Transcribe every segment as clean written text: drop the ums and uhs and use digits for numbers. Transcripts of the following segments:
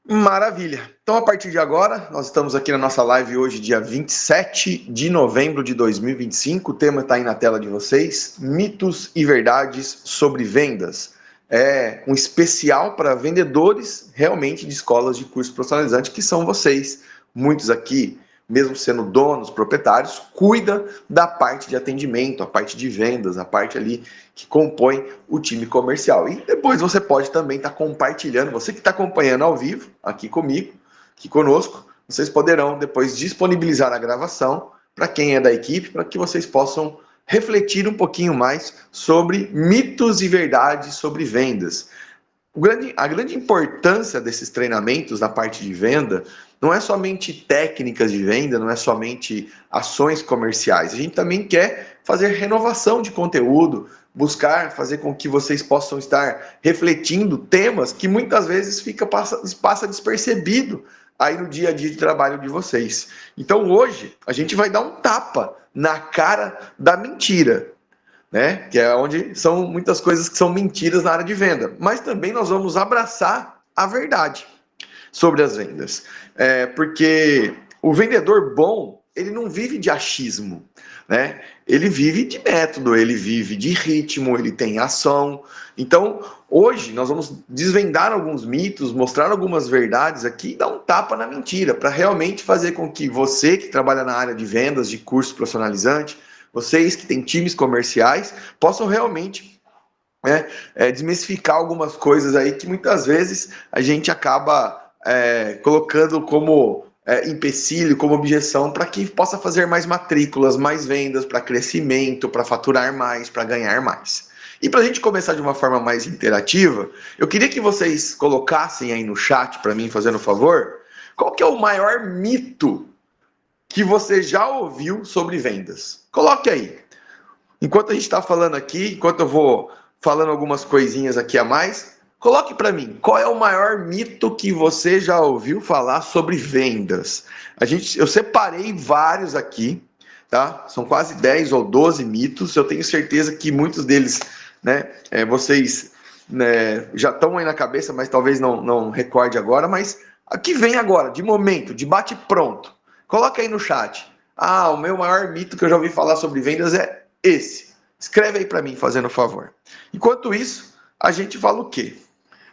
Maravilha! Então, a partir de agora, nós estamos aqui na nossa live hoje, dia 27 de novembro de 2025. O tema está aí na tela de vocês: mitos e verdades sobre vendas. É um especial para vendedores realmente de escolas de curso profissionalizante, que são vocês. Muitos aqui, mesmo sendo donos, proprietários, cuida da parte de atendimento, a parte de vendas, a parte ali que compõe o time comercial. E depois você pode também estar compartilhando, você que está acompanhando ao vivo, aqui comigo, aqui conosco, vocês poderão depois disponibilizar a gravação para quem é da equipe, para que vocês possam refletir um pouquinho mais sobre mitos e verdades sobre vendas. A grande importância desses treinamentos na parte de venda não é somente técnicas de venda, não é somente ações comerciais. A gente também quer fazer renovação de conteúdo, buscar fazer com que vocês possam estar refletindo temas que muitas vezes passa despercebido aí no dia a dia de trabalho de vocês. Então hoje a gente vai dar um tapa na cara da mentira, né? Que é onde são muitas coisas que são mentiras na área de venda. Mas também nós vamos abraçar a verdade sobre as vendas. Porque o vendedor bom, ele não vive de achismo, né? Ele vive de método, ele vive de ritmo, ele tem ação. Então, hoje nós vamos desvendar alguns mitos, mostrar algumas verdades aqui e dar um tapa na mentira, para realmente fazer com que você que trabalha na área de vendas, de curso profissionalizante, vocês que têm times comerciais, possam realmente desmistificar algumas coisas aí que muitas vezes a gente acaba colocando como empecilho, como objeção, para que possa fazer mais matrículas, mais vendas, para crescimento, para faturar mais, para ganhar mais. E para a gente começar de uma forma mais interativa, eu queria que vocês colocassem aí no chat para mim, fazendo um favor, qual que é o maior mito que você já ouviu sobre vendas? Coloque aí. Enquanto a gente está falando aqui, enquanto eu vou falando algumas coisinhas aqui a mais, coloque para mim, qual é o maior mito que você já ouviu falar sobre vendas? Eu separei vários aqui, tá? São quase 10 ou 12 mitos. Eu tenho certeza que muitos deles, né, vocês, né, já estão aí na cabeça, mas talvez não recorde agora. Mas aqui vem agora, de momento, de bate pronto. Coloca aí no chat. Ah, o meu maior mito que eu já ouvi falar sobre vendas é esse. Escreve aí para mim, fazendo um favor. Enquanto isso, a gente fala o quê?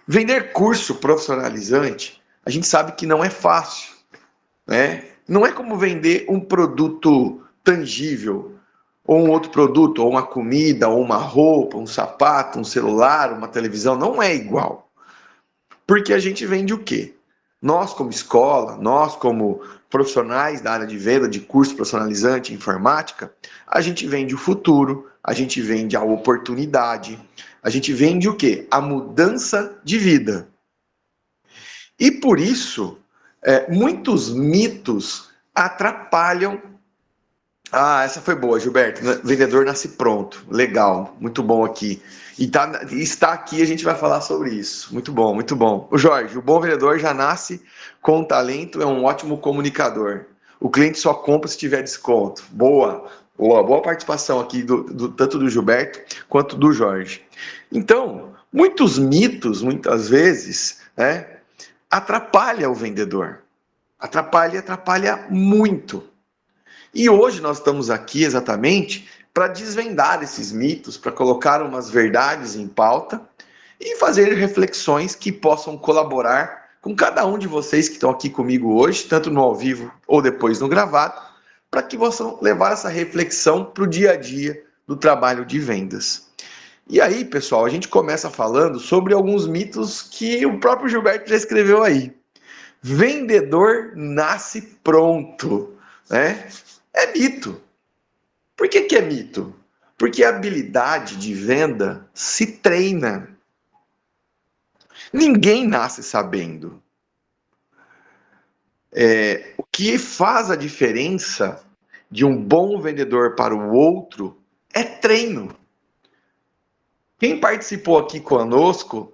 Vender curso profissionalizante, a gente sabe que não é fácil, né? Não é como vender um produto tangível, ou um outro produto, ou uma comida, ou uma roupa, um sapato, um celular, uma televisão, não é igual. Porque a gente vende o quê? Nós, como escola, nós, como profissionais da área de venda, de curso profissionalizante, informática, a gente vende o futuro, a gente vende a oportunidade, a gente vende o quê? A mudança de vida. E por isso, muitos mitos atrapalham. Ah, essa foi boa, Gilberto. Vendedor nasce pronto. Legal, muito bom aqui. Está aqui, a gente vai falar sobre isso. Muito bom, muito bom. O Jorge, o bom vendedor já nasce com talento, é um ótimo comunicador. O cliente só compra se tiver desconto. Boa, boa participação aqui tanto do Gilberto quanto do Jorge. Então, muitos mitos, muitas vezes, né, atrapalha o vendedor. Atrapalha muito. E hoje nós estamos aqui exatamente para desvendar esses mitos, para colocar umas verdades em pauta e fazer reflexões que possam colaborar com cada um de vocês que estão aqui comigo hoje, tanto no ao vivo ou depois no gravado, para que possam levar essa reflexão para o dia a dia do trabalho de vendas. E aí, pessoal, a gente começa falando sobre alguns mitos que o próprio Gilberto já escreveu aí. Vendedor nasce pronto, né? É mito. Por que é mito? Porque a habilidade de venda se treina. Ninguém nasce sabendo. O que faz a diferença de um bom vendedor para o outro é treino. Quem participou aqui conosco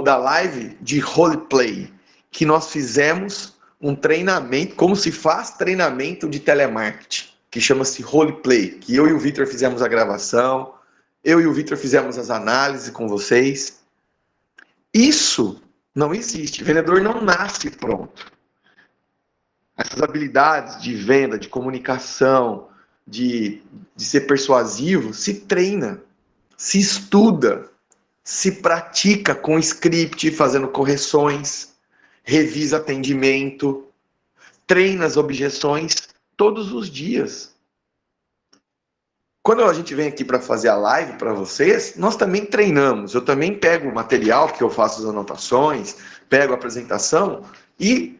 da live de roleplay, que nós fizemos um treinamento, como se faz treinamento de telemarketing, que chama-se roleplay, que eu e o Victor fizemos a gravação, eu e o Victor fizemos as análises com vocês. Isso Não existe. O vendedor não nasce pronto. Essas habilidades de venda, de comunicação, de ser persuasivo, se treina, se estuda, se pratica com script, fazendo correções, revisa atendimento, treina as objeções todos os dias. Quando a gente vem aqui para fazer a live para vocês, nós também treinamos. Eu também pego o material, que eu faço as anotações, pego a apresentação e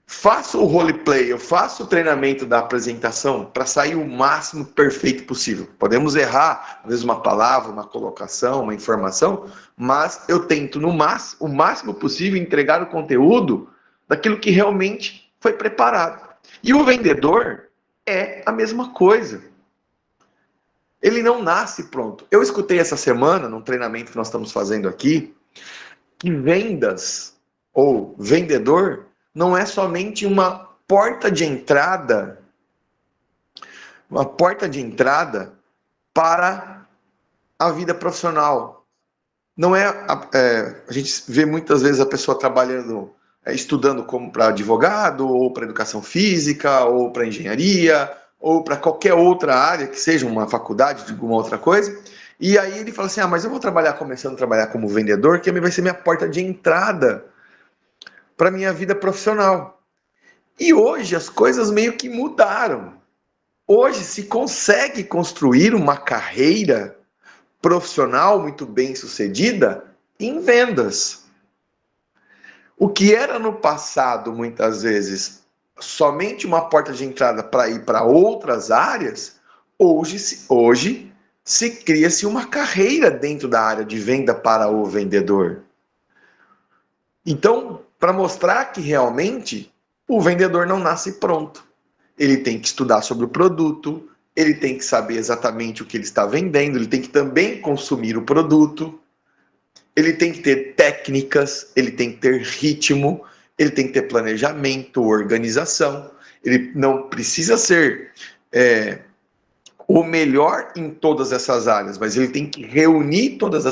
faço o roleplay, eu faço o treinamento da apresentação para sair o máximo perfeito possível. Podemos errar, às vezes, uma palavra, uma colocação, uma informação, mas eu tento, o máximo possível, entregar o conteúdo daquilo que realmente foi preparado. E o vendedor é a mesma coisa. Ele não nasce pronto. Eu escutei essa semana, num treinamento que nós estamos fazendo aqui, que vendas ou vendedor não é somente uma porta de entrada para a vida profissional. Não é, a gente vê muitas vezes a pessoa trabalhando, estudando como para advogado, ou para educação física, ou para engenharia, ou para qualquer outra área, que seja uma faculdade de alguma outra coisa, e aí ele fala assim, mas eu vou começando a trabalhar como vendedor, que vai ser minha porta de entrada para minha vida profissional. E hoje as coisas meio que mudaram. Hoje se consegue construir uma carreira profissional muito bem sucedida em vendas. O que era no passado, muitas vezes, somente uma porta de entrada para ir para outras áreas, hoje se cria-se uma carreira dentro da área de venda para o vendedor. Então, para mostrar que realmente o vendedor não nasce pronto. Ele tem que estudar sobre o produto, ele tem que saber exatamente o que ele está vendendo, ele tem que também consumir o produto, ele tem que ter técnicas, ele tem que ter ritmo, ele tem que ter planejamento, organização. Ele não precisa ser o melhor em todas essas áreas, mas ele tem que reunir todas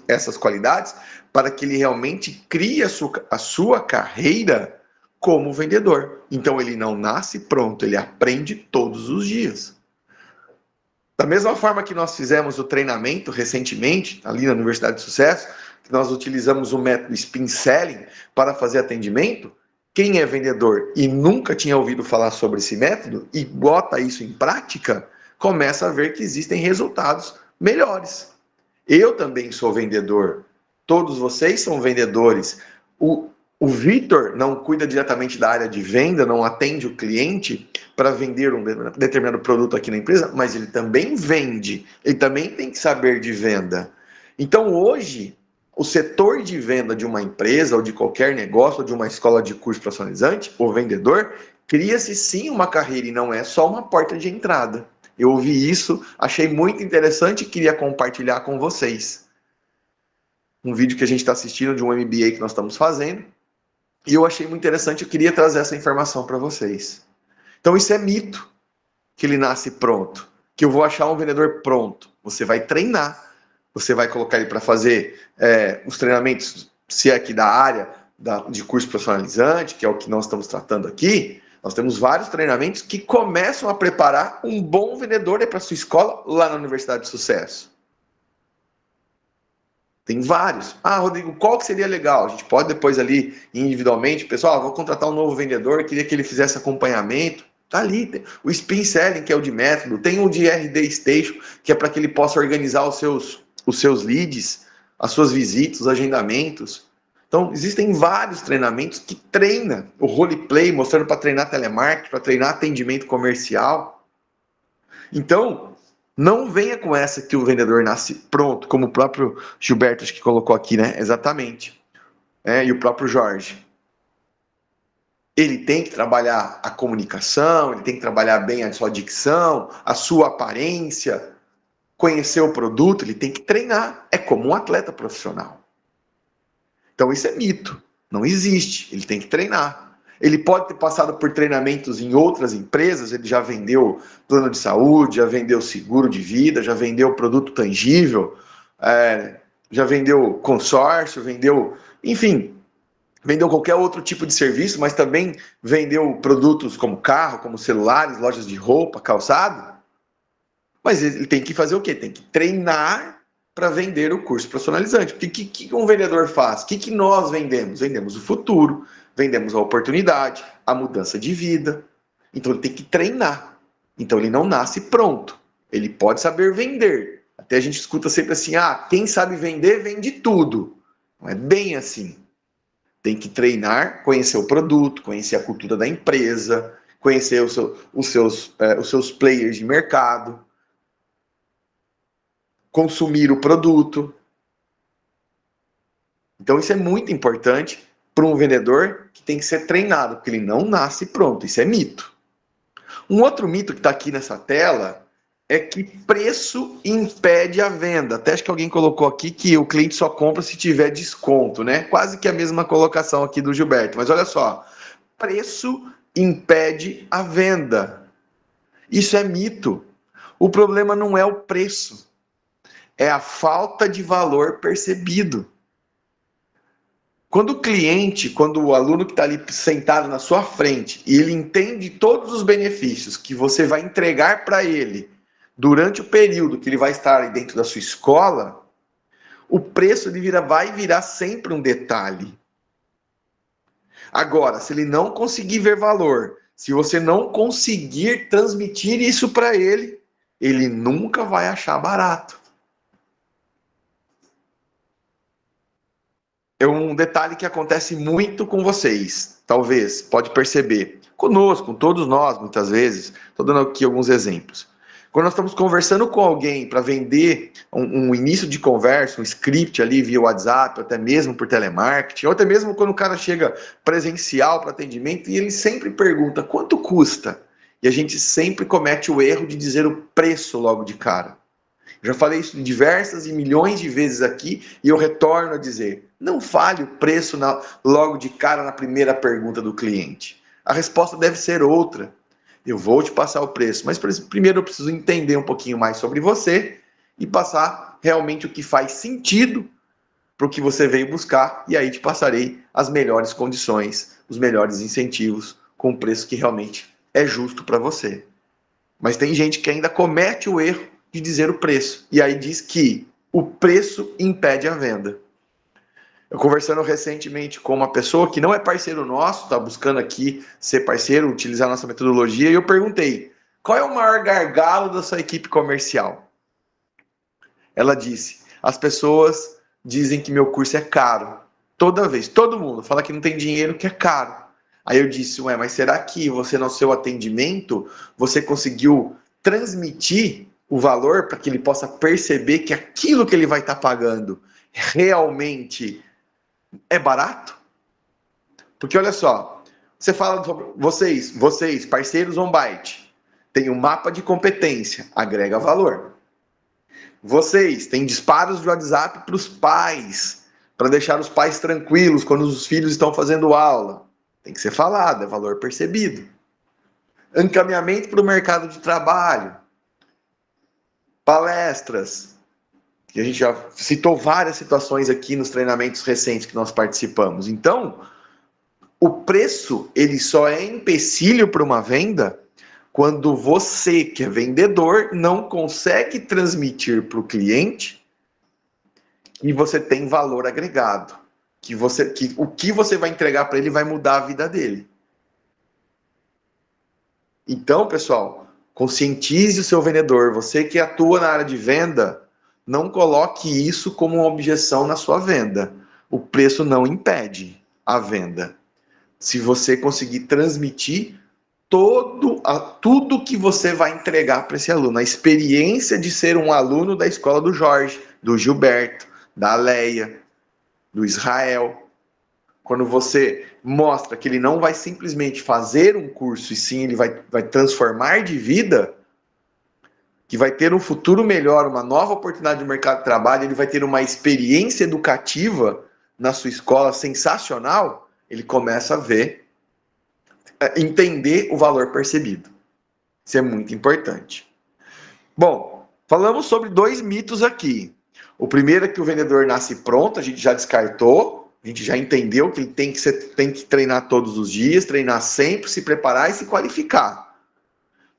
essas qualidades para que ele realmente crie a sua carreira como vendedor. Então ele não nasce pronto, ele aprende todos os dias. Da mesma forma que nós fizemos o treinamento recentemente, ali na Universidade de Sucesso, que nós utilizamos o método Spin Selling para fazer atendimento, quem é vendedor e nunca tinha ouvido falar sobre esse método e bota isso em prática, começa a ver que existem resultados melhores. Eu também sou vendedor, todos vocês são vendedores. O Vitor não cuida diretamente da área de venda, não atende o cliente para vender um determinado produto aqui na empresa, mas ele também vende, ele também tem que saber de venda. Então hoje, o setor de venda de uma empresa, ou de qualquer negócio, ou de uma escola de curso profissionalizante, o vendedor, cria-se sim uma carreira e não é só uma porta de entrada. Eu ouvi isso, achei muito interessante e queria compartilhar com vocês. Um vídeo que a gente está assistindo de um MBA que nós estamos fazendo, e eu achei muito interessante, eu queria trazer essa informação para vocês. Então isso é mito, que ele nasce pronto, que eu vou achar um vendedor pronto. Você vai treinar, você vai colocar ele para fazer os treinamentos, se é aqui da área de curso profissionalizante, que é o que nós estamos tratando aqui. Nós temos vários treinamentos que começam a preparar um bom vendedor para a sua escola lá na Universidade de Sucesso. Tem vários. Rodrigo, qual que seria legal? A gente pode depois ali, individualmente, pessoal, vou contratar um novo vendedor, queria que ele fizesse acompanhamento. Tá ali, tem o Spin Selling, que é o de método, tem o de RD Station, que é para que ele possa organizar os seus leads, as suas visitas, os agendamentos. Então, existem vários treinamentos que treinam o roleplay, mostrando para treinar telemarketing, para treinar atendimento comercial. Então, não venha com essa que o vendedor nasce pronto, como o próprio Gilberto acho que colocou aqui, né? Exatamente. E o próprio Jorge. Ele tem que trabalhar a comunicação, ele tem que trabalhar bem a sua dicção, a sua aparência, conhecer o produto, ele tem que treinar. É como um atleta profissional. Então isso é mito, não existe, ele tem que treinar. Ele pode ter passado por treinamentos em outras empresas, ele já vendeu plano de saúde, já vendeu seguro de vida, já vendeu produto tangível, já vendeu consórcio, vendeu, enfim, vendeu qualquer outro tipo de serviço, mas também vendeu produtos como carro, como celulares, lojas de roupa, calçado. Mas ele tem que fazer o quê? Tem que treinar para vender o curso profissionalizante. Porque o que um vendedor faz? O que nós vendemos? Vendemos o futuro, vendemos a oportunidade, a mudança de vida. Então ele tem que treinar. Então ele não nasce pronto. Ele pode saber vender. Até a gente escuta sempre assim, quem sabe vender, vende tudo. Não é bem assim. Tem que treinar, conhecer o produto, conhecer a cultura da empresa, conhecer os seus players de mercado, consumir o produto. Então isso é muito importante para um vendedor que tem que ser treinado, porque ele não nasce pronto. Isso é mito. Um outro mito que está aqui nessa tela é que preço impede a venda. Até acho que alguém colocou aqui que o cliente só compra se tiver desconto, né? Quase que a mesma colocação aqui do Gilberto. Mas olha só, preço impede a venda. Isso é mito. O problema não é o preço, é a falta de valor percebido. Quando o aluno que está ali sentado na sua frente, e ele entende todos os benefícios que você vai entregar para ele durante o período que ele vai estar ali dentro da sua escola, o preço vai virar sempre um detalhe. Agora, se ele não conseguir ver valor, se você não conseguir transmitir isso para ele, ele nunca vai achar barato. É um detalhe que acontece muito com vocês, talvez, pode perceber. Conosco, com todos nós, muitas vezes. Estou dando aqui alguns exemplos. Quando nós estamos conversando com alguém para vender um início de conversa, um script ali via WhatsApp, até mesmo por telemarketing, ou até mesmo quando o cara chega presencial para atendimento e ele sempre pergunta quanto custa? E a gente sempre comete o erro de dizer o preço logo de cara. Já falei isso diversas e milhões de vezes aqui e eu retorno a dizer, não fale o preço logo de cara na primeira pergunta do cliente. A resposta deve ser outra. Eu vou te passar o preço, mas primeiro eu preciso entender um pouquinho mais sobre você e passar realmente o que faz sentido para o que você veio buscar e aí te passarei as melhores condições, os melhores incentivos com o preço que realmente é justo para você. Mas tem gente que ainda comete o erro de dizer o preço. E aí diz que o preço impede a venda. Eu conversando recentemente com uma pessoa que não é parceiro nosso, está buscando aqui ser parceiro, utilizar nossa metodologia, e eu perguntei, qual é o maior gargalo da sua equipe comercial? Ela disse, as pessoas dizem que meu curso é caro. Toda vez, todo mundo fala que não tem dinheiro, que é caro. Aí eu disse, mas será que você no seu atendimento, você conseguiu transmitir o valor para que ele possa perceber que aquilo que ele vai estar pagando realmente é barato? Porque olha só, você fala sobre vocês parceiros on-byte, tem um mapa de competência, agrega valor. Vocês têm disparos de WhatsApp para os pais, para deixar os pais tranquilos quando os filhos estão fazendo aula. Tem que ser falado, é valor percebido. Encaminhamento para o mercado de trabalho. Palestras, que a gente já citou várias situações aqui nos treinamentos recentes que nós participamos. Então, o preço, ele só é empecilho para uma venda quando você, que é vendedor, não consegue transmitir para o cliente que você tem valor agregado, que o que você vai entregar para ele vai mudar a vida dele. Então, pessoal, conscientize o seu vendedor. Você que atua na área de venda, não coloque isso como uma objeção na sua venda. O preço não impede a venda. Se você conseguir transmitir tudo que você vai entregar para esse aluno, a experiência de ser um aluno da escola do Jorge, do Gilberto, da Leia, do Israel. Quando você mostra que ele não vai simplesmente fazer um curso, e sim ele vai transformar de vida, que vai ter um futuro melhor, uma nova oportunidade no mercado de trabalho, ele vai ter uma experiência educativa na sua escola sensacional, ele começa a entender o valor percebido. Isso é muito importante. Bom, falamos sobre 2 mitos aqui. O primeiro é que o vendedor nasce pronto, a gente já descartou. A gente já entendeu que ele tem que treinar todos os dias, treinar sempre, se preparar e se qualificar.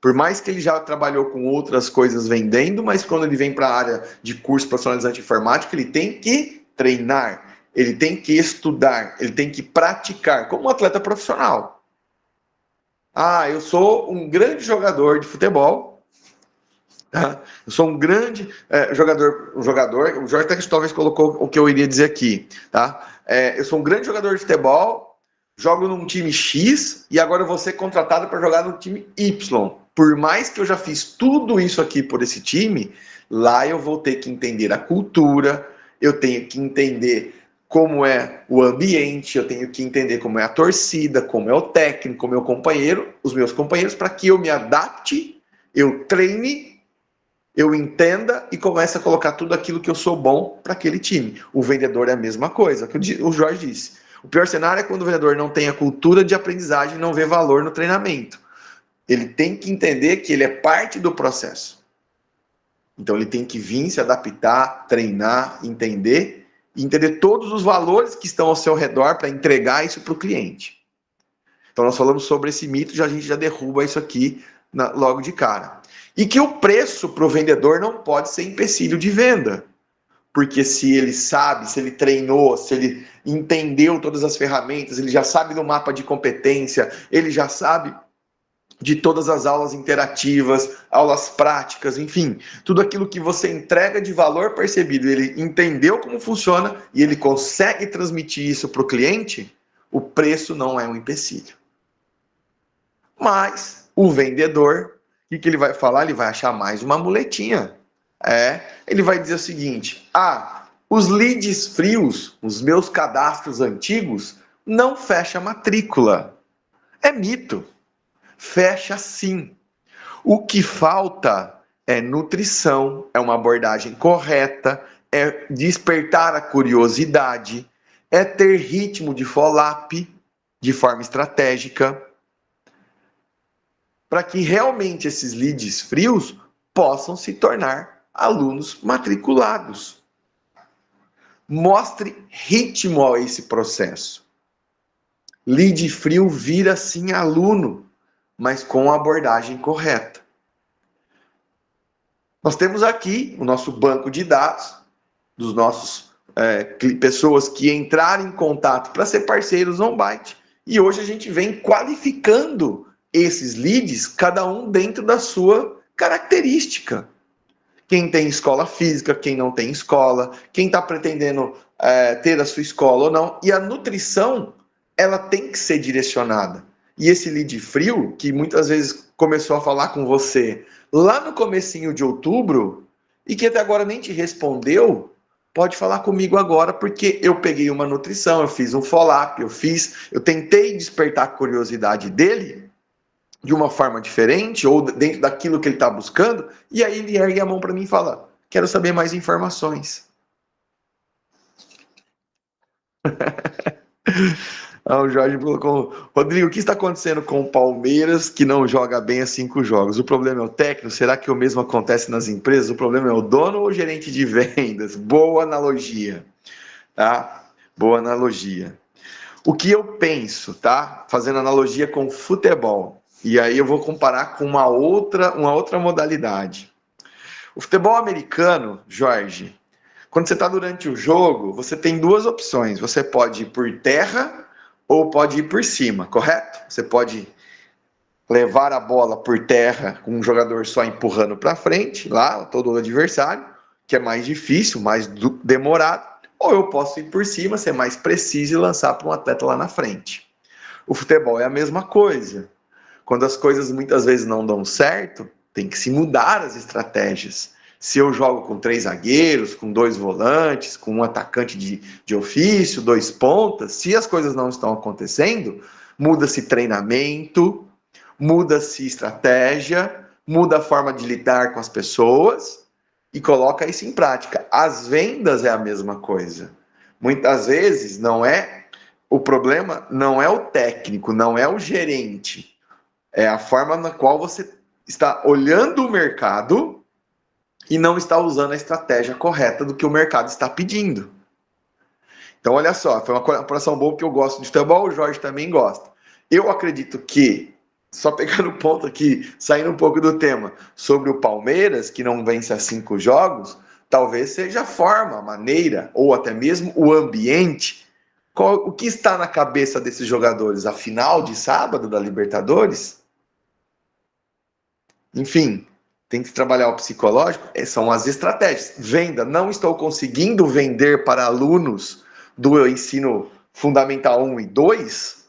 Por mais que ele já trabalhou com outras coisas vendendo, mas quando ele vem para a área de curso profissionalizante informático, ele tem que treinar, ele tem que estudar, ele tem que praticar, como um atleta profissional. Ah, eu sou um grande jogador de futebol, tá? Eu sou um grande jogador, o Jorge até que talvez colocou o que eu iria dizer aqui, tá? Eu sou um grande jogador de futebol, jogo num time X e agora eu vou ser contratado para jogar no time Y. Por mais que eu já fiz tudo isso aqui por esse time, lá eu vou ter que entender a cultura, eu tenho que entender como é o ambiente, eu tenho que entender como é a torcida, como é o técnico, como é o companheiro, os meus companheiros, para que eu me adapte, eu treine, eu entenda e comece a colocar tudo aquilo que eu sou bom para aquele time. O vendedor é a mesma coisa, que o Jorge disse. O pior cenário é quando o vendedor não tem a cultura de aprendizagem e não vê valor no treinamento. Ele tem que entender que ele é parte do processo. Então ele tem que vir, se adaptar, treinar, entender e entender todos os valores que estão ao seu redor para entregar isso para o cliente. Então nós falamos sobre esse mito, a gente já derruba isso aqui logo de cara. E que o preço para o vendedor não pode ser empecilho de venda. Porque se ele sabe, se ele treinou, se ele entendeu todas as ferramentas, ele já sabe do mapa de competência, ele já sabe de todas as aulas interativas, aulas práticas, enfim, tudo aquilo que você entrega de valor percebido, ele entendeu como funciona e ele consegue transmitir isso para o cliente, o preço não é um empecilho. Mas o vendedor, o que ele vai falar? Ele vai achar mais uma muletinha. Ele vai dizer o seguinte: os leads frios, os meus cadastros antigos, não fecha matrícula. É mito. Fecha sim. O que falta é nutrição, é uma abordagem correta, é despertar a curiosidade, é ter ritmo de follow-up de forma estratégica, para que realmente esses leads frios possam se tornar alunos matriculados. Mostre ritmo a esse processo. Lead frio vira sim aluno, mas com a abordagem correta. Nós temos aqui o nosso banco de dados dos nossos pessoas que entraram em contato para ser parceiros on-byte. E hoje a gente vem qualificando esses leads, cada um dentro da sua característica. Quem tem escola física, quem não tem escola, quem está pretendendo ter a sua escola ou não. E a nutrição, ela tem que ser direcionada. E esse lead frio, que muitas vezes começou a falar com você lá no comecinho de outubro, e que até agora nem te respondeu, pode falar comigo agora, porque eu peguei uma nutrição, eu fiz um follow-up, eu tentei despertar a curiosidade dele de uma forma diferente, ou dentro daquilo que ele está buscando, e aí ele ergue a mão para mim e fala: quero saber mais informações. O Jorge colocou: Rodrigo, o que está acontecendo com o Palmeiras que não joga bem há 5 jogos? O problema é o técnico? Será que o mesmo acontece nas empresas? O problema é o dono ou o gerente de vendas? Boa analogia, tá? Boa analogia. O que eu penso, tá? Fazendo analogia com futebol. E aí eu vou comparar com uma outra modalidade. O futebol americano, Jorge, quando você está durante o jogo, você tem 2 opções. Você pode ir por terra ou pode ir por cima, correto? Você pode levar a bola por terra com um jogador só empurrando para frente, lá, todo o adversário, que é mais difícil, mais demorado, ou eu posso ir por cima, ser mais preciso e lançar para um atleta lá na frente. O futebol é a mesma coisa. Quando as coisas muitas vezes não dão certo, tem que se mudar as estratégias. Se eu jogo com 3 zagueiros, com 2 volantes, com um atacante de ofício, 2 pontas, se as coisas não estão acontecendo, muda-se treinamento, muda-se estratégia, muda a forma de lidar com as pessoas e coloca isso em prática. As vendas é a mesma coisa. Muitas vezes o problema não é o técnico, não é o gerente, é a forma na qual você está olhando o mercado e não está usando a estratégia correta do que o mercado está pedindo. Então, olha só, foi uma comparação boa porque eu gosto de futebol, o Jorge também gosta. Eu acredito que, só pegando o ponto aqui, saindo um pouco do tema, sobre o Palmeiras, que não vence há 5 jogos, talvez seja a forma, a maneira, ou até mesmo o ambiente. O que está na cabeça desses jogadores? A final de sábado da Libertadores? Enfim, tem que trabalhar o psicológico. São as estratégias. Venda. Não estou conseguindo vender para alunos do ensino fundamental 1 e 2.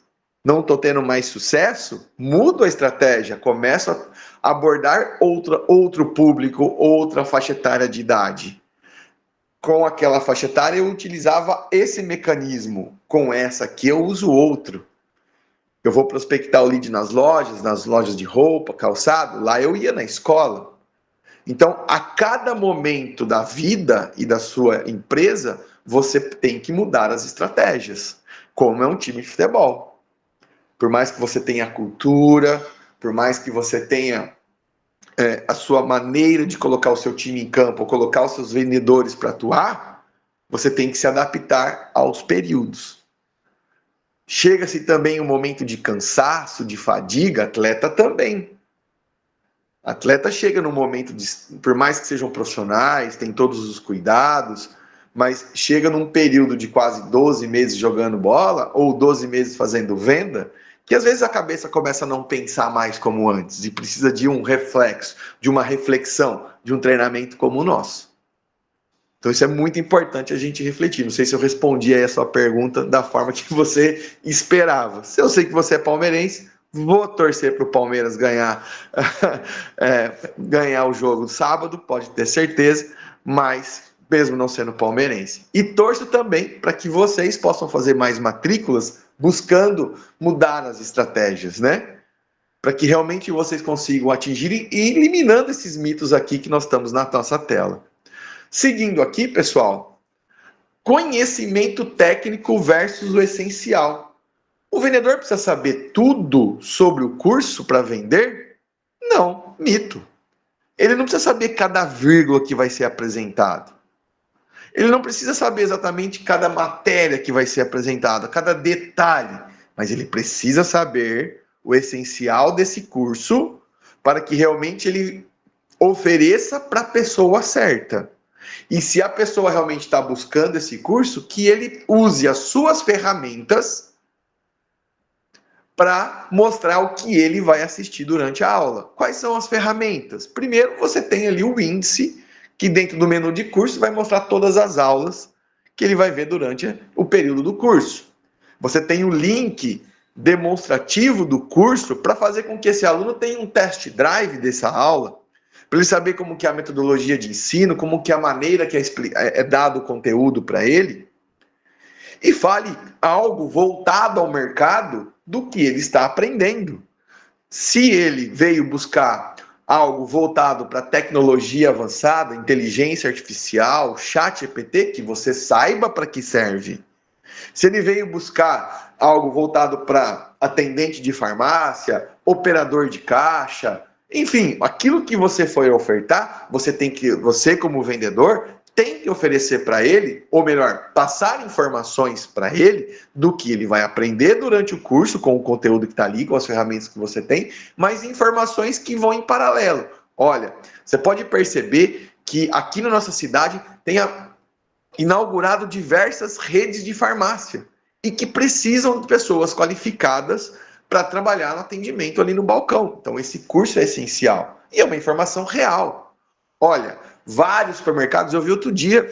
Não estou tendo mais sucesso. Mudo a estratégia. Começo a abordar outro público, outra faixa etária de idade. Com aquela faixa etária eu utilizava esse mecanismo. Com essa aqui eu uso outro. Eu vou prospectar o lead nas lojas de roupa, calçado, lá eu ia na escola. Então, a cada momento da vida e da sua empresa, você tem que mudar as estratégias, como é um time de futebol. Por mais que você tenha a cultura, por mais que você tenha a sua maneira de colocar o seu time em campo, ou colocar os seus vendedores para atuar, você tem que se adaptar aos períodos. Chega-se também um momento de cansaço, de fadiga, atleta também. Atleta chega num momento de, por mais que sejam profissionais, tem todos os cuidados, mas chega num período de quase 12 meses jogando bola, ou 12 meses fazendo venda, que às vezes a cabeça começa a não pensar mais como antes, e precisa de um reflexo, de uma reflexão, de um treinamento como o nosso. Então isso é muito importante a gente refletir. Não sei se eu respondi aí a sua pergunta da forma que você esperava. Se eu sei que você é palmeirense, vou torcer para o Palmeiras ganhar, ganhar o jogo sábado, pode ter certeza, mas mesmo não sendo palmeirense. E torço também para que vocês possam fazer mais matrículas buscando mudar as estratégias, né? Para que realmente vocês consigam atingir e eliminando esses mitos aqui que nós estamos na nossa tela. Seguindo aqui, pessoal, conhecimento técnico versus o essencial. O vendedor precisa saber tudo sobre o curso para vender? Não, mito. Ele não precisa saber cada vírgula que vai ser apresentado. Ele não precisa saber exatamente cada matéria que vai ser apresentada, cada detalhe, mas ele precisa saber o essencial desse curso para que realmente ele ofereça para a pessoa certa. E se a pessoa realmente está buscando esse curso, que ele use as suas ferramentas para mostrar o que ele vai assistir durante a aula. Quais são as ferramentas? Primeiro, você tem ali o índice, que dentro do menu de curso vai mostrar todas as aulas que ele vai ver durante o período do curso. Você tem o link demonstrativo do curso para fazer com que esse aluno tenha um test drive dessa aula, para ele saber como que é a metodologia de ensino, como que é a maneira que é dado o conteúdo para ele, e fale algo voltado ao mercado do que ele está aprendendo. Se ele veio buscar algo voltado para tecnologia avançada, inteligência artificial, chat GPT, que você saiba para que serve. Se ele veio buscar algo voltado para atendente de farmácia, operador de caixa, enfim, aquilo que você foi ofertar, você como vendedor, tem que oferecer para ele, ou melhor, passar informações para ele do que ele vai aprender durante o curso, com o conteúdo que está ali, com as ferramentas que você tem, mas informações que vão em paralelo. Olha, você pode perceber que aqui na nossa cidade tem inaugurado diversas redes de farmácia e que precisam de pessoas qualificadas para trabalhar no atendimento ali no balcão. Então esse curso é essencial e é uma informação real. Olha, vários supermercados, eu vi outro dia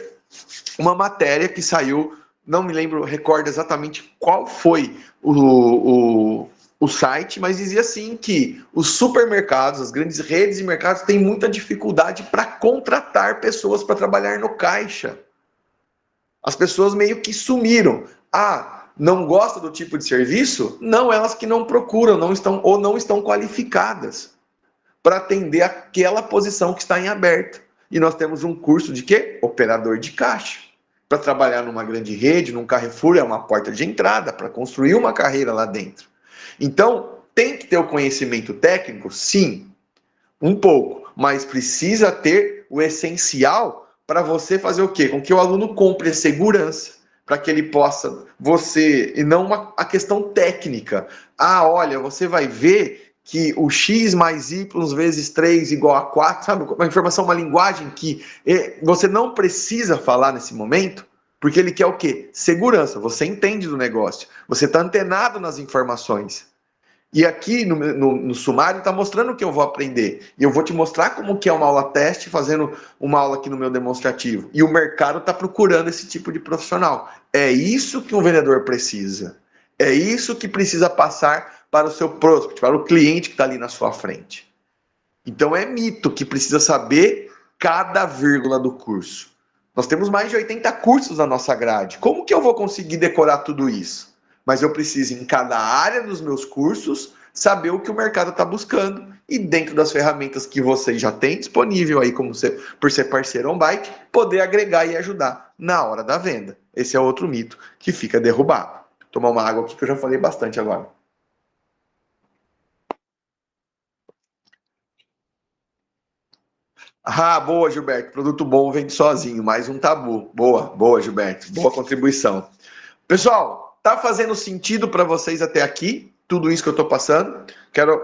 uma matéria que saiu, não me lembro, recordo exatamente qual foi o site, mas dizia assim que os supermercados, as grandes redes de mercados têm muita dificuldade para contratar pessoas para trabalhar no caixa. As pessoas meio que sumiram. Não gosta do tipo de serviço? Não, elas que não procuram, não estão qualificadas para atender aquela posição que está em aberto. E nós temos um curso de quê? Operador de caixa. Para trabalhar numa grande rede, num Carrefour, é uma porta de entrada para construir uma carreira lá dentro. Então, tem que ter o conhecimento técnico? Sim, um pouco, mas precisa ter o essencial para você fazer o quê? Com que o aluno compre a segurança, para que ele possa, e não a questão técnica. Ah, olha, você vai ver que o x mais y vezes 3 igual a 4, sabe? Uma informação, uma linguagem que você não precisa falar nesse momento, porque ele quer o quê? Segurança. Você entende do negócio. Você está antenado nas informações. E aqui no sumário está mostrando o que eu vou aprender. E eu vou te mostrar como que é uma aula teste, fazendo uma aula aqui no meu demonstrativo. E o mercado está procurando esse tipo de profissional. É isso que um vendedor precisa. É isso que precisa passar para o seu prospect, para o cliente que está ali na sua frente. Então é mito que precisa saber cada vírgula do curso. Nós temos mais de 80 cursos na nossa grade. Como que eu vou conseguir decorar tudo isso? Mas eu preciso, em cada área dos meus cursos, saber o que o mercado está buscando e dentro das ferramentas que você já tem disponível aí, como você, por ser parceiro on-bike, poder agregar e ajudar na hora da venda. Esse é outro mito que fica derrubado. Vou tomar uma água aqui que eu já falei bastante agora. Ah, boa, Gilberto. Produto bom vende sozinho. Mais um tabu. Boa, boa, Gilberto. Boa contribuição. Pessoal, tá fazendo sentido para vocês até aqui? Tudo isso que eu estou passando? Quero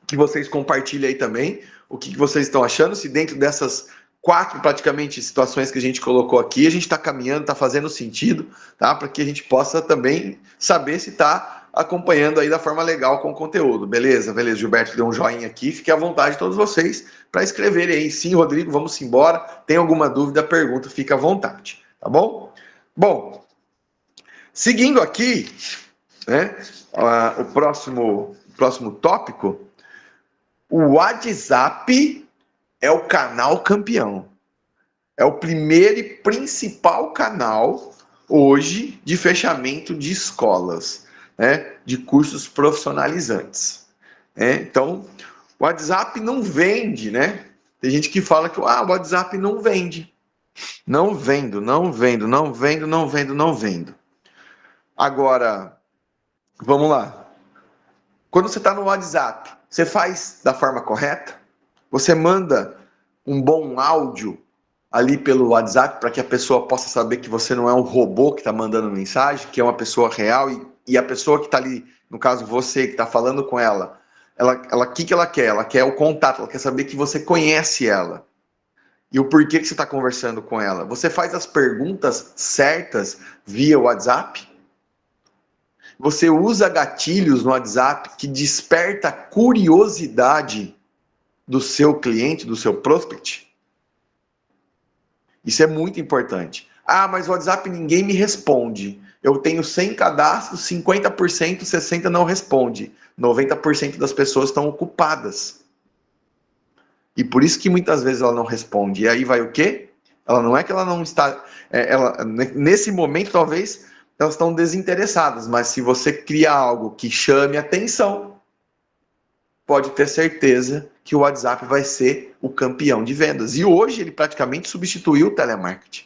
que vocês compartilhem aí também o que vocês estão achando. Se dentro dessas 4 praticamente situações que a gente colocou aqui, a gente está caminhando, está fazendo sentido, tá? Para que a gente possa também saber se está acompanhando aí da forma legal com o conteúdo. Beleza, beleza. Gilberto deu um joinha aqui. Fique à vontade todos vocês para escreverem aí. Sim, Rodrigo, vamos embora. Tem alguma dúvida, pergunta, fica à vontade, tá bom? Bom, seguindo aqui, né, o próximo tópico, o WhatsApp é o canal campeão. É o primeiro e principal canal hoje de fechamento de escolas, né, de cursos profissionalizantes. Né? Então, o WhatsApp não vende, né? Tem gente que fala que o WhatsApp não vende. Não vendo, não vendo, não vendo, não vendo, não vendo. Agora, vamos lá. Quando você está no WhatsApp, você faz da forma correta? Você manda um bom áudio ali pelo WhatsApp para que a pessoa possa saber que você não é um robô que está mandando mensagem, que é uma pessoa real e a pessoa que está ali, no caso você que está falando com ela, o que ela quer? Ela quer o contato, ela quer saber que você conhece ela. E o porquê que você está conversando com ela. Você faz as perguntas certas via WhatsApp? Você usa gatilhos no WhatsApp que desperta a curiosidade do seu cliente, do seu prospect? Isso é muito importante. Ah, mas o WhatsApp ninguém me responde. Eu tenho 100 cadastros, 50%, 60% não responde. 90% das pessoas estão ocupadas. E por isso que muitas vezes ela não responde. E aí vai o quê? Ela não é que ela não está... nesse momento, talvez, elas estão desinteressadas. Mas se você cria algo que chame atenção, pode ter certeza que o WhatsApp vai ser o campeão de vendas. E hoje ele praticamente substituiu o telemarketing.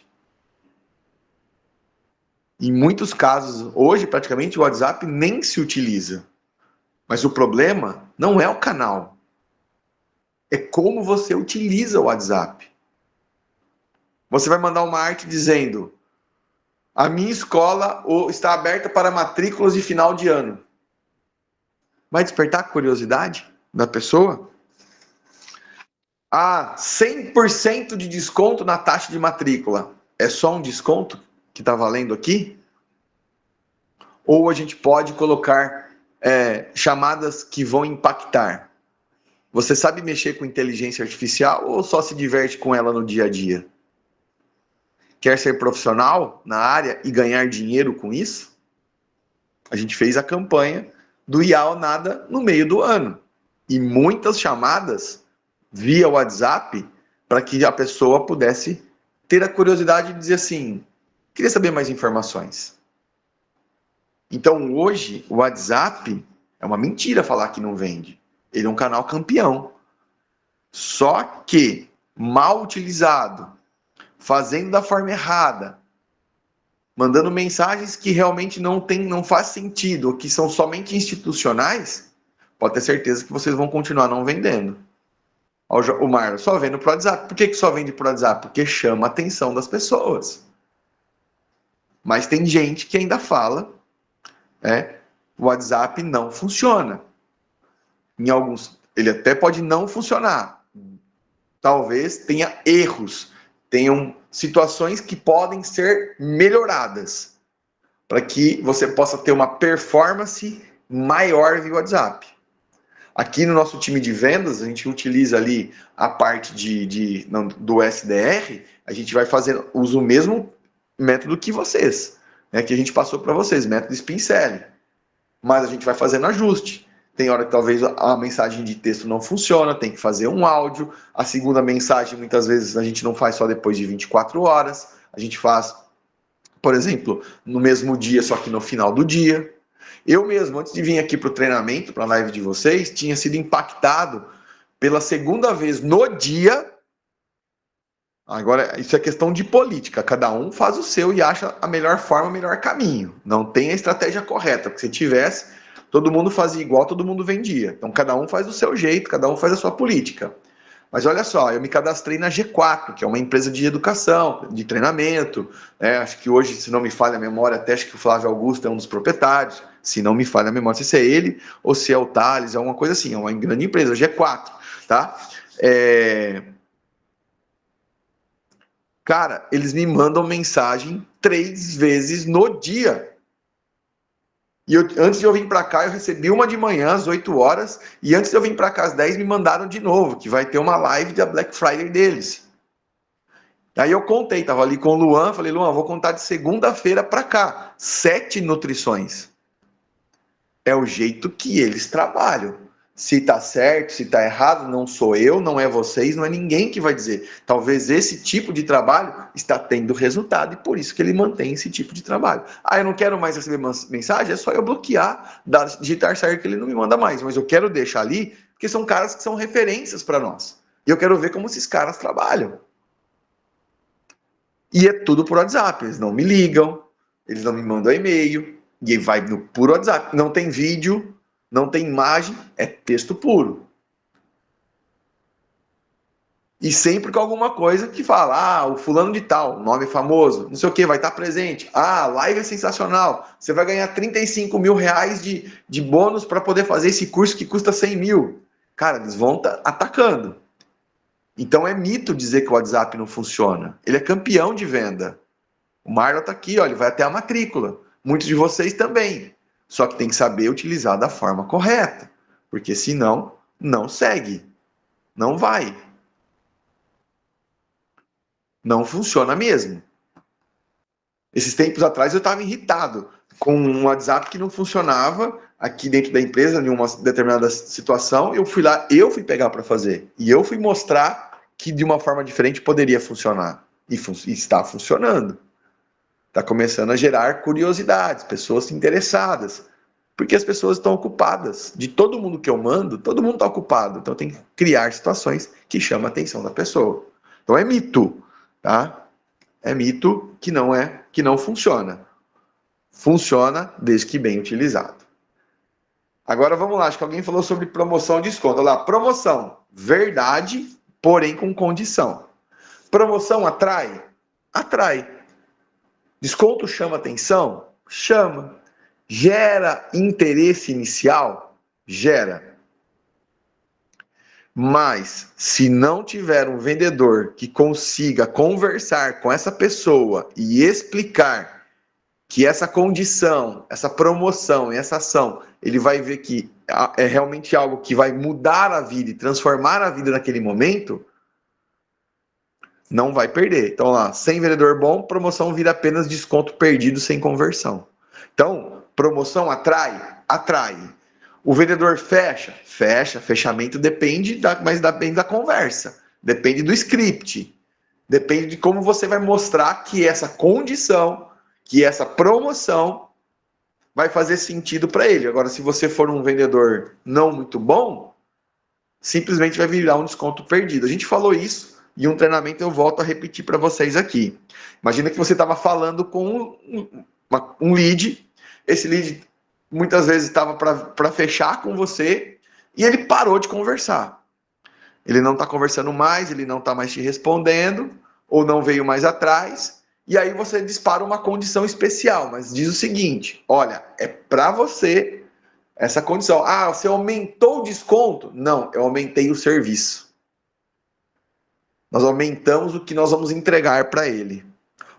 Em muitos casos, hoje praticamente o WhatsApp nem se utiliza. Mas o problema não é o canal. É como você utiliza o WhatsApp. Você vai mandar uma arte dizendo: a minha escola está aberta para matrículas de final de ano. Vai despertar a curiosidade da pessoa? 100% de desconto na taxa de matrícula. É só um desconto que está valendo aqui? Ou a gente pode colocar chamadas que vão impactar? Você sabe mexer com inteligência artificial ou só se diverte com ela no dia a dia? Quer ser profissional na área e ganhar dinheiro com isso? A gente fez a campanha do IA ou Nada no meio do ano. E muitas chamadas via WhatsApp para que a pessoa pudesse ter a curiosidade de dizer assim: queria saber mais informações. Então hoje o WhatsApp é uma mentira falar que não vende. Ele é um canal campeão. Só que mal utilizado, fazendo da forma errada, mandando mensagens que realmente não faz sentido, ou que são somente institucionais, pode ter certeza que vocês vão continuar não vendendo. O Marlon, só vende pro WhatsApp. Por que só vende pro WhatsApp? Porque chama a atenção das pessoas. Mas tem gente que ainda fala, o WhatsApp não funciona. Em alguns, ele até pode não funcionar. Talvez tenha erros, tenham situações que podem ser melhoradas para que você possa ter uma performance maior via WhatsApp. Aqui no nosso time de vendas, a gente utiliza ali a parte do SDR, a gente vai fazer uso do mesmo método que vocês, né, que a gente passou para vocês, método Spin Selling. Mas a gente vai fazendo ajuste. Tem hora que talvez a mensagem de texto não funciona, tem que fazer um áudio. A segunda mensagem, muitas vezes, a gente não faz só depois de 24 horas. A gente faz, por exemplo, no mesmo dia, só que no final do dia. Eu mesmo, antes de vir aqui para o treinamento, para a live de vocês, tinha sido impactado pela segunda vez no dia. Agora, isso é questão de política. Cada um faz o seu e acha a melhor forma, o melhor caminho. Não tem a estratégia correta, porque se tivesse, todo mundo fazia igual, todo mundo vendia. Então, cada um faz do seu jeito, cada um faz a sua política. Mas olha só, eu me cadastrei na G4, que é uma empresa de educação, de treinamento. Acho que hoje, se não me falha a memória, até acho que o Flávio Augusto é um dos proprietários. Se não me falha a memória, não sei se é ele ou se é o Thales, é alguma coisa assim. É uma grande empresa, G4, tá? Cara, eles me mandam mensagem 3 vezes no dia. E antes de eu vir para cá, eu recebi uma de manhã, às 8 horas, e antes de eu vir para cá, às 10, me mandaram de novo, que vai ter uma live da Black Friday deles. Aí eu contei, tava ali com o Luan, falei, Luan, vou contar de segunda-feira para cá, 7 nutrições. É o jeito que eles trabalham. Se tá certo, se tá errado, não sou eu, não é vocês, não é ninguém que vai dizer. Talvez esse tipo de trabalho está tendo resultado e por isso que ele mantém esse tipo de trabalho. Ah, eu não quero mais receber mensagem, é só eu bloquear, digitar certo que ele não me manda mais, mas eu quero deixar ali, porque são caras que são referências para nós. E eu quero ver como esses caras trabalham. E é tudo por WhatsApp, eles não me ligam, eles não me mandam e-mail, e vai no puro WhatsApp. Não tem vídeo, não tem imagem, é texto puro. E sempre com alguma coisa que fala, o fulano de tal, nome famoso, não sei o que, vai estar presente. A live é sensacional, você vai ganhar 35 mil reais de bônus para poder fazer esse curso que custa 100 mil. Cara, eles vão atacando. Então é mito dizer que o WhatsApp não funciona. Ele é campeão de venda. O Marlon está aqui, ó, ele vai até a matrícula. Muitos de vocês também. Só que tem que saber utilizar da forma correta. Porque senão, não segue. Não vai. Não funciona mesmo. Esses tempos atrás eu estava irritado com um WhatsApp que não funcionava aqui dentro da empresa, em uma determinada situação. Eu fui pegar para fazer. E eu fui mostrar que de uma forma diferente poderia funcionar. E está funcionando. Está começando a gerar curiosidades, pessoas interessadas. Porque as pessoas estão ocupadas. De todo mundo que eu mando, todo mundo está ocupado. Então tem que criar situações que chamam a atenção da pessoa. Então é mito, tá? É mito que não funciona. Funciona desde que bem utilizado. Agora vamos lá, acho que alguém falou sobre promoção e desconto. Olha lá, promoção, verdade, porém com condição. Promoção atrai? Atrai. Desconto chama atenção? Chama. Gera interesse inicial? Gera. Mas, se não tiver um vendedor que consiga conversar com essa pessoa e explicar que essa condição, essa promoção e essa ação, ele vai ver que é realmente algo que vai mudar a vida e transformar a vida naquele momento, não vai perder. Então lá, sem vendedor bom, promoção vira apenas desconto perdido sem conversão. Então, promoção atrai? Atrai. O vendedor fecha? Fecha. Fechamento depende da conversa. Depende do script. Depende de como você vai mostrar que essa condição, que essa promoção vai fazer sentido para ele. Agora, se você for um vendedor não muito bom, simplesmente vai virar um desconto perdido. A gente falou isso e um treinamento eu volto a repetir para vocês aqui. Imagina que você estava falando com um lead, esse lead muitas vezes estava para fechar com você e ele parou de conversar. Ele não está conversando mais, ele não está mais te respondendo, ou não veio mais atrás, E aí você dispara uma condição especial, mas diz o seguinte: olha, é para você essa condição. Ah, você aumentou o desconto? Não, eu aumentei o serviço. Nós aumentamos o que nós vamos entregar para ele.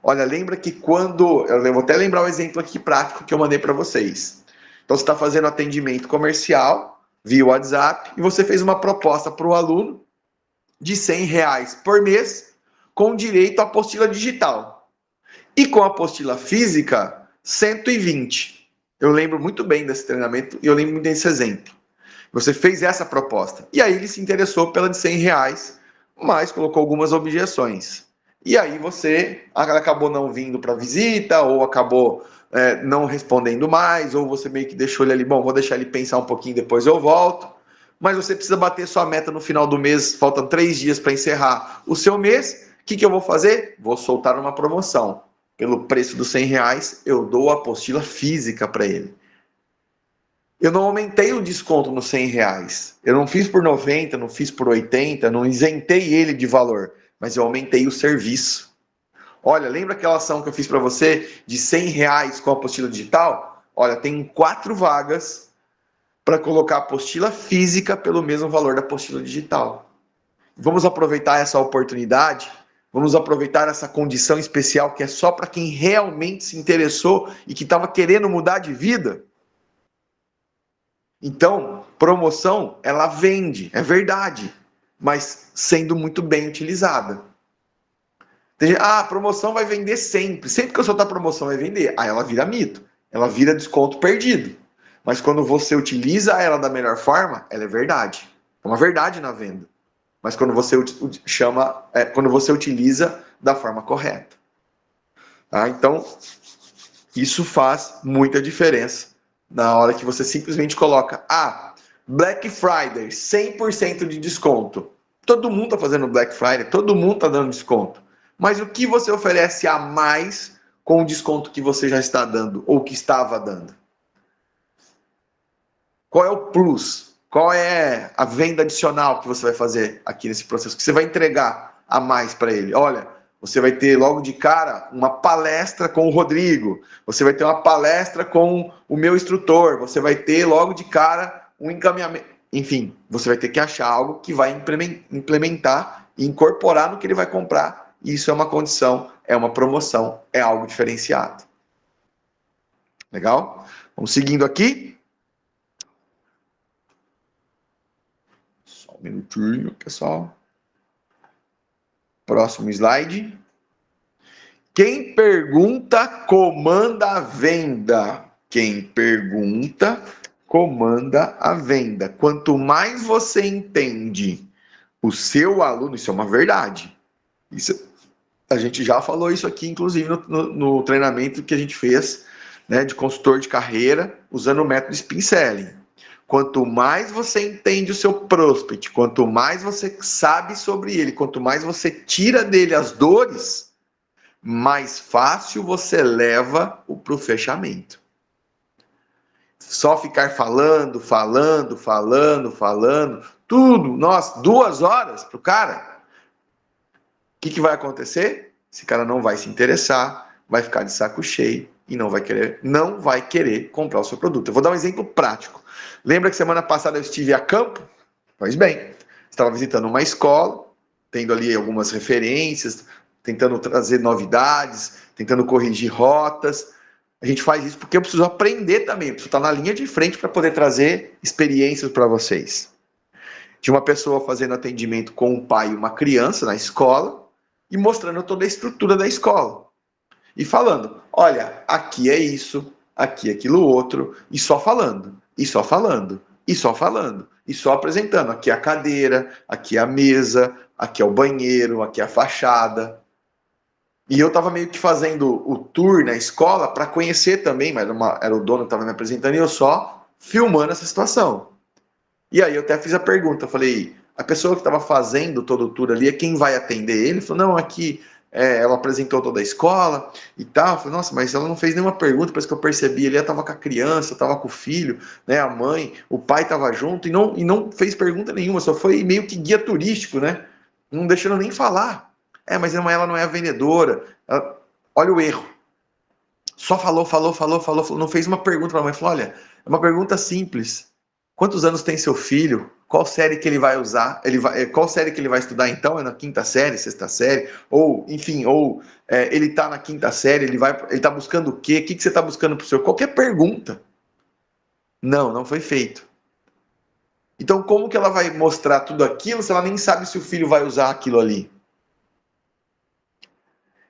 Olha, lembra que quando. Eu vou até lembrar o exemplo aqui prático que eu mandei para vocês. Então, você está fazendo atendimento comercial via WhatsApp e você fez uma proposta para o aluno de R$ 100 por mês com direito à apostila digital. E com a apostila física, 120. Eu lembro muito bem desse treinamento e eu lembro desse exemplo. Você fez essa proposta. E aí ele se interessou pela de R$ 100, mas colocou algumas objeções. E aí você acabou não vindo para a visita, ou acabou não respondendo mais, ou você meio que deixou ele ali, bom, vou deixar ele pensar um pouquinho, depois eu volto. Mas você precisa bater sua meta no final do mês, faltam 3 dias para encerrar o seu mês. O que eu vou fazer? Vou soltar uma promoção. Pelo preço dos R$ 100, eu dou a apostila física para ele. Eu não aumentei o desconto nos R$ 100. Eu não fiz por 90, não fiz por 80, não isentei ele de valor, mas eu aumentei o serviço. Olha, lembra aquela ação que eu fiz para você de R$ 100 com a apostila digital? Olha, tem 4 vagas para colocar a apostila física pelo mesmo valor da apostila digital. Vamos aproveitar essa oportunidade, vamos aproveitar essa condição especial que é só para quem realmente se interessou e que estava querendo mudar de vida. Então, promoção, ela vende, é verdade, mas sendo muito bem utilizada. A promoção vai vender sempre. Sempre que eu soltar promoção vai vender. Aí ela vira mito, ela vira desconto perdido. Mas quando você utiliza ela da melhor forma, ela é verdade. É uma verdade na venda. Mas quando você quando você utiliza da forma correta. Tá? Então, isso faz muita diferença na hora que você simplesmente coloca Black Friday, 100% de desconto. Todo mundo está fazendo Black Friday, todo mundo está dando desconto. Mas o que você oferece a mais com o desconto que você já está dando ou que estava dando? Qual é o plus? Qual é a venda adicional que você vai fazer aqui nesse processo? Que você vai entregar a mais para ele? Olha, você vai ter logo de cara uma palestra com o Rodrigo. Você vai ter uma palestra com o meu instrutor. Você vai ter logo de cara um encaminhamento. Enfim, você vai ter que achar algo que vai implementar e incorporar no que ele vai comprar. Isso é uma condição, é uma promoção, é algo diferenciado. Legal? Vamos seguindo aqui. Só um minutinho, pessoal. Próximo slide. Quem pergunta, comanda a venda. Quem pergunta, comanda a venda. Quanto mais você entende o seu aluno, isso é uma verdade. A gente já falou isso aqui, inclusive, no treinamento que a gente fez, né, de consultor de carreira, usando o método Spin Selling. Quanto mais você entende o seu prospect, quanto mais você sabe sobre ele, quanto mais você tira dele as dores, mais fácil você leva para o fechamento. Só ficar falando, tudo, 2 horas para o cara. O que vai acontecer? Esse cara não vai se interessar, vai ficar de saco cheio e não vai querer comprar o seu produto. Eu vou dar um exemplo prático. Lembra que semana passada eu estive a campo? Pois bem, estava visitando uma escola, tendo ali algumas referências, tentando trazer novidades, tentando corrigir rotas. A gente faz isso porque eu preciso aprender também, eu preciso estar na linha de frente para poder trazer experiências para vocês. Tinha uma pessoa fazendo atendimento com um pai e uma criança na escola e mostrando toda a estrutura da escola. E falando, olha, aqui é isso, aqui é aquilo outro, e só falando, e só falando, e só falando, e só apresentando. Aqui é a cadeira, aqui é a mesa, aqui é o banheiro, aqui é a fachada. E eu estava meio que fazendo o tour na escola para conhecer também, mas era o dono que estava me apresentando e eu só filmando essa situação. E aí eu até fiz a pergunta, falei, a pessoa que estava fazendo todo o tour ali, é quem vai atender ele? Ele falou, não, aqui ela apresentou toda a escola e tal. Eu falei, nossa, mas ela não fez nenhuma pergunta, parece que eu percebi, ele estava com a criança, estava com o filho, né, a mãe, o pai estava junto e não fez pergunta nenhuma, só foi meio que guia turístico, né? Não deixando nem falar. Mas ela não é a vendedora. Olha o erro. Só falou, não fez uma pergunta para a mãe. Falou, olha, é uma pergunta simples. Quantos anos tem seu filho? Qual série que ele vai usar? Qual série que ele vai estudar então? É na quinta série, sexta série? Ou, enfim, ele está na quinta série, ele está buscando o quê? O que você está buscando para o seu? Qualquer pergunta. Não foi feito. Então, como que ela vai mostrar tudo aquilo se ela nem sabe se o filho vai usar aquilo ali?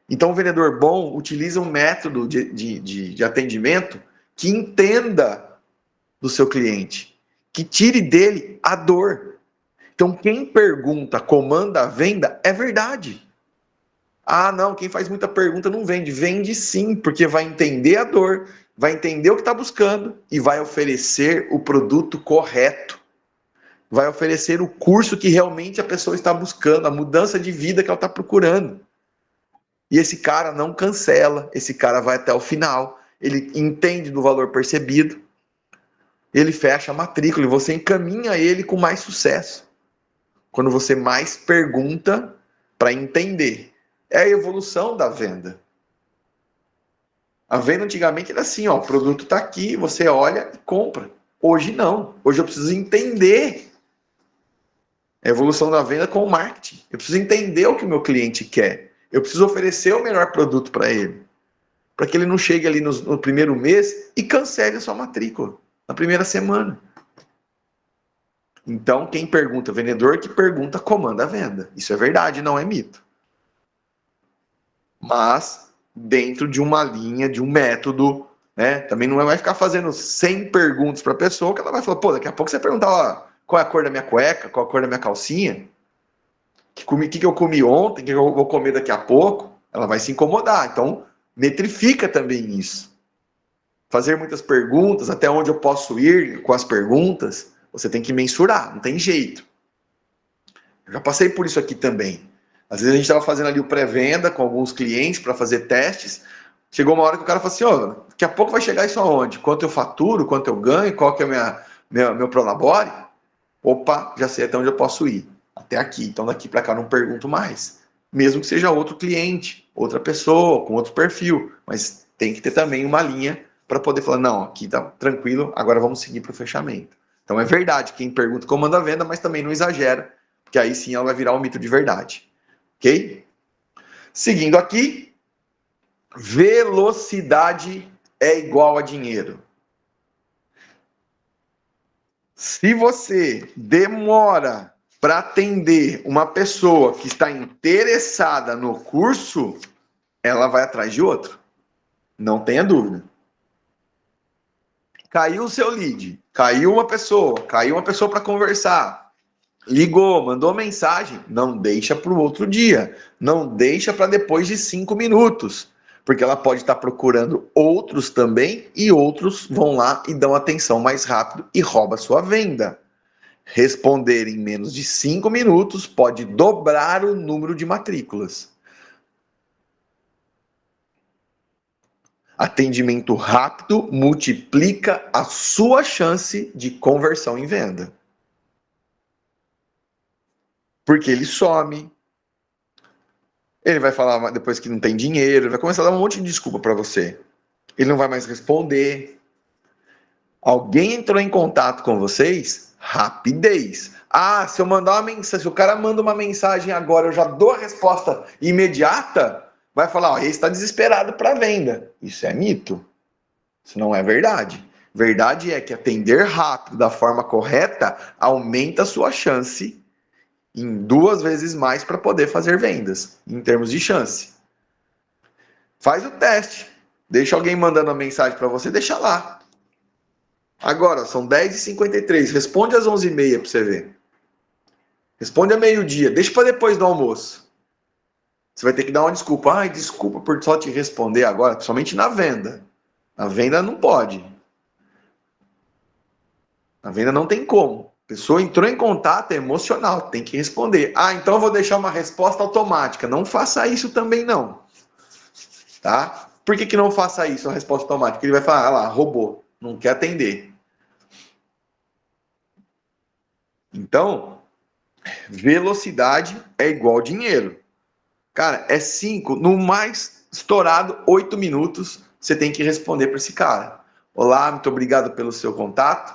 Então, o vendedor bom utiliza um método de atendimento que entenda do seu cliente, que tire dele a dor. Então, quem pergunta comanda a venda é verdade. Ah, não, quem faz muita pergunta não vende. Vende sim, porque vai entender a dor, vai entender o que está buscando e vai oferecer o produto correto. Vai oferecer o curso que realmente a pessoa está buscando, a mudança de vida que ela está procurando. E esse cara não cancela, esse cara vai até o final, ele entende do valor percebido, ele fecha a matrícula e você encaminha ele com mais sucesso. Quando você mais pergunta para entender. É a evolução da venda. A venda antigamente era assim, ó, o produto está aqui, você olha e compra. Hoje não. Hoje eu preciso entender. É a evolução da venda com o marketing. Eu preciso entender o que o meu cliente quer. Eu preciso oferecer o melhor produto para ele. Para que ele não chegue ali no primeiro mês e cancele a sua matrícula na primeira semana. Então, quem pergunta, vendedor que pergunta, comanda a venda. Isso é verdade, não é mito. Mas dentro de uma linha, de um método, né? Também não vai ficar fazendo 100 perguntas para a pessoa, que ela vai falar, pô, daqui a pouco você perguntar, ó, qual é a cor da minha cueca, qual é a cor da minha calcinha, que eu comi ontem, que eu vou comer daqui a pouco, ela vai se incomodar. Então, metrifica também isso. Fazer muitas perguntas, até onde eu posso ir com as perguntas, você tem que mensurar, não tem jeito. Eu já passei por isso aqui também. Às vezes a gente estava fazendo ali o pré-venda com alguns clientes para fazer testes. Chegou uma hora que o cara falou assim: ó, daqui a pouco vai chegar isso aonde? Quanto eu faturo, quanto eu ganho, qual que é meu prolabore? Opa, já sei até onde eu posso ir. Até aqui. Então daqui para cá não pergunto mais. Mesmo que seja outro cliente, outra pessoa, com outro perfil. Mas tem que ter também uma linha para poder falar: não, aqui tá tranquilo, agora vamos seguir para o fechamento. Então é verdade, quem pergunta comanda a venda, mas também não exagera, porque aí sim ela vai virar um mito de verdade. Ok? Seguindo aqui, velocidade é igual a dinheiro. Se você demora para atender uma pessoa que está interessada no curso, ela vai atrás de outro. Não tenha dúvida. Caiu o seu lead, caiu uma pessoa para conversar, ligou, mandou mensagem, não deixa para o outro dia, não deixa para depois de 5 minutos, porque ela pode estar procurando outros também e outros vão lá e dão atenção mais rápido e rouba sua venda. Responder em menos de 5 minutos pode dobrar o número de matrículas. Atendimento rápido multiplica a sua chance de conversão em venda. Porque ele some, ele vai falar depois que não tem dinheiro, ele vai começar a dar um monte de desculpa para você. Ele não vai mais responder. Alguém entrou em contato com vocês? Rapidez. Ah, se eu mandar uma mensagem, se o cara manda uma mensagem agora, eu já dou a resposta imediata, vai falar, ó, ele está desesperado para venda. Isso é mito. Isso não é verdade. Verdade é que atender rápido da forma correta aumenta a sua chance em 2 vezes mais para poder fazer vendas, em termos de chance. Faz o teste. Deixa alguém mandando uma mensagem para você, deixa lá. Agora, são 10h53. Responde às 11h30 para você ver. Responde a meio-dia. Deixa para depois do almoço. Você vai ter que dar uma desculpa. Ai, desculpa por só te responder agora, principalmente na venda. Na venda não pode. Na venda não tem como. A pessoa entrou em contato, é emocional, tem que responder. Ah, então eu vou deixar uma resposta automática. Não faça isso também não. Tá? Por que não faça isso, a resposta automática? Ele vai falar, ah lá, robô, não quer atender. Então, velocidade é igual dinheiro. Cara, é 5, no mais estourado 8 minutos, você tem que responder para esse cara. Olá, muito obrigado pelo seu contato.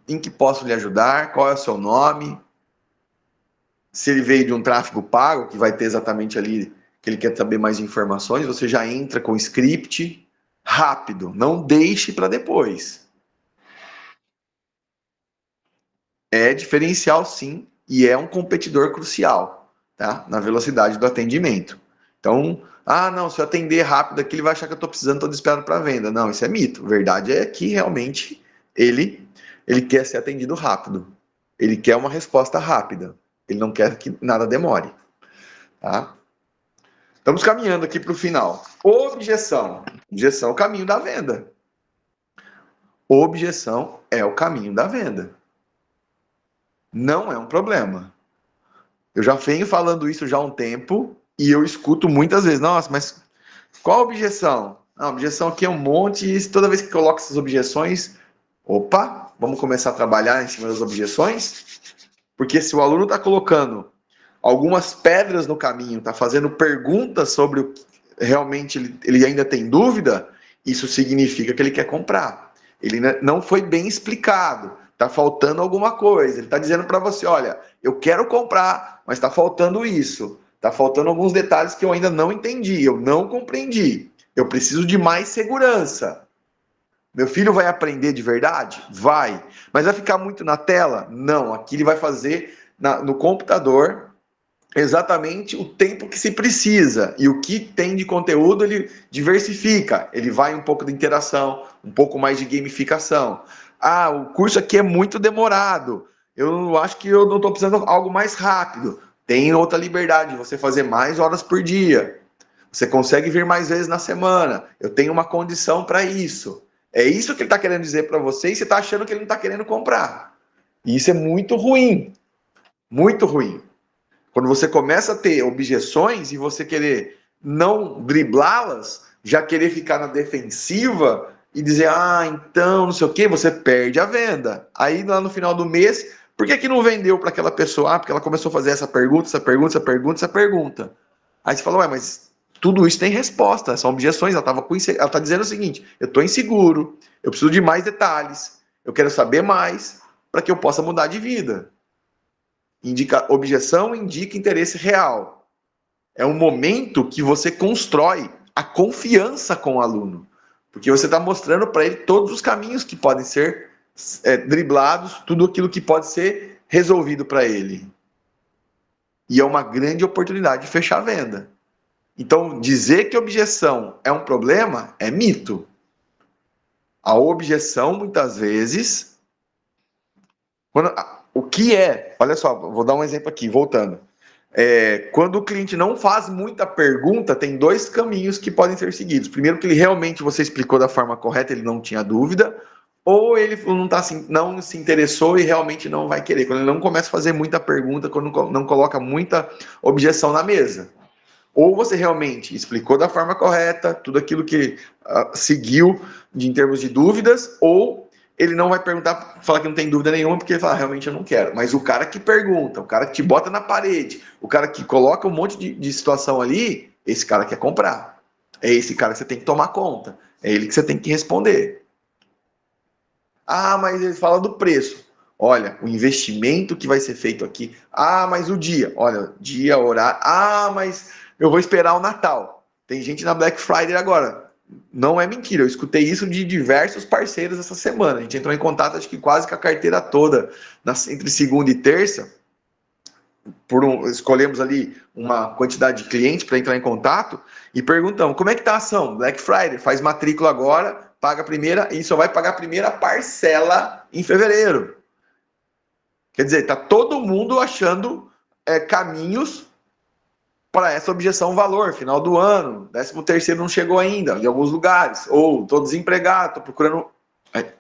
Em que posso lhe ajudar? Qual é o seu nome? Se ele veio de um tráfego pago, que vai ter exatamente ali, que ele quer saber mais informações, você já entra com o script rápido. Não deixe para depois. É diferencial sim, e é um competidor crucial, tá? Na velocidade do atendimento. Então, não, se eu atender rápido aqui, ele vai achar que eu estou precisando, estou desesperado para venda. Não, isso é mito. A verdade é que realmente ele quer ser atendido rápido. Ele quer uma resposta rápida. Ele não quer que nada demore, tá? Estamos caminhando aqui para o final. Objeção. Objeção é o caminho da venda. Objeção é o caminho da venda. Não é um problema. Eu já venho falando isso já há um tempo e eu escuto muitas vezes, nossa, mas qual a objeção? A objeção aqui é um monte e toda vez que coloco essas objeções, opa, vamos começar a trabalhar em cima das objeções? Porque se o aluno está colocando algumas pedras no caminho, está fazendo perguntas sobre o que realmente ele ainda tem dúvida, isso significa que ele quer comprar. Ele não foi bem explicado, está faltando alguma coisa. Ele está dizendo para você, olha, eu quero comprar, mas está faltando isso. Está faltando alguns detalhes que eu ainda não entendi, eu não compreendi. Eu preciso de mais segurança. Meu filho vai aprender de verdade? Vai. Mas vai ficar muito na tela? Não. Aqui ele vai fazer no computador exatamente o tempo que se precisa. E o que tem de conteúdo ele diversifica. Ele vai um pouco de interação, um pouco mais de gamificação. O curso aqui é muito demorado. Eu acho que eu não estou precisando de algo mais rápido. Tem outra liberdade de você fazer mais horas por dia. Você consegue vir mais vezes na semana. Eu tenho uma condição para isso. É isso que ele está querendo dizer para você e você está achando que ele não está querendo comprar. E isso é muito ruim. Muito ruim. Quando você começa a ter objeções e você querer não driblá-las, já querer ficar na defensiva e dizer, então, não sei o que, você perde a venda. Aí lá no final do mês, por que, que não vendeu para aquela pessoa? Porque ela começou a fazer essa pergunta, essa pergunta, essa pergunta, essa pergunta. Aí você fala, mas tudo isso tem resposta, são objeções. Ela está dizendo o seguinte: eu estou inseguro, eu preciso de mais detalhes, eu quero saber mais para que eu possa mudar de vida. Objeção indica interesse real. É um momento que você constrói a confiança com o aluno, porque você está mostrando para ele todos os caminhos que podem ser driblados, tudo aquilo que pode ser resolvido para ele. E é uma grande oportunidade de fechar a venda. Então, dizer que objeção é um problema é mito. A objeção, muitas vezes, o que é? Olha só, vou dar um exemplo aqui, voltando. Quando o cliente não faz muita pergunta, tem dois caminhos que podem ser seguidos. Primeiro, que ele realmente você explicou da forma correta, ele não tinha dúvida, ou ele não se interessou e realmente não vai querer. Quando ele não começa a fazer muita pergunta, quando não coloca muita objeção na mesa. Ou você realmente explicou da forma correta tudo aquilo que seguiu em termos de dúvidas, ou ele não vai perguntar, falar que não tem dúvida nenhuma, porque ele fala, realmente eu não quero. Mas o cara que pergunta, o cara que te bota na parede, o cara que coloca um monte de situação ali, esse cara quer comprar. É esse cara que você tem que tomar conta. É ele que você tem que responder. Mas ele fala do preço. Olha, o investimento que vai ser feito aqui. Mas o dia. Olha, dia, horário. Mas eu vou esperar o Natal. Tem gente na Black Friday agora. Não é mentira, eu escutei isso de diversos parceiros essa semana. A gente entrou em contato, acho que quase com a carteira toda, entre segunda e terça. Escolhemos ali uma quantidade de clientes para entrar em contato e perguntamos, como é que tá a ação? Black Friday, faz matrícula agora, paga a primeira e só vai pagar a primeira parcela em fevereiro. Quer dizer, tá todo mundo achando caminhos para essa objeção valor, final do ano, 13º não chegou ainda, em alguns lugares, ou tô desempregado, tô procurando,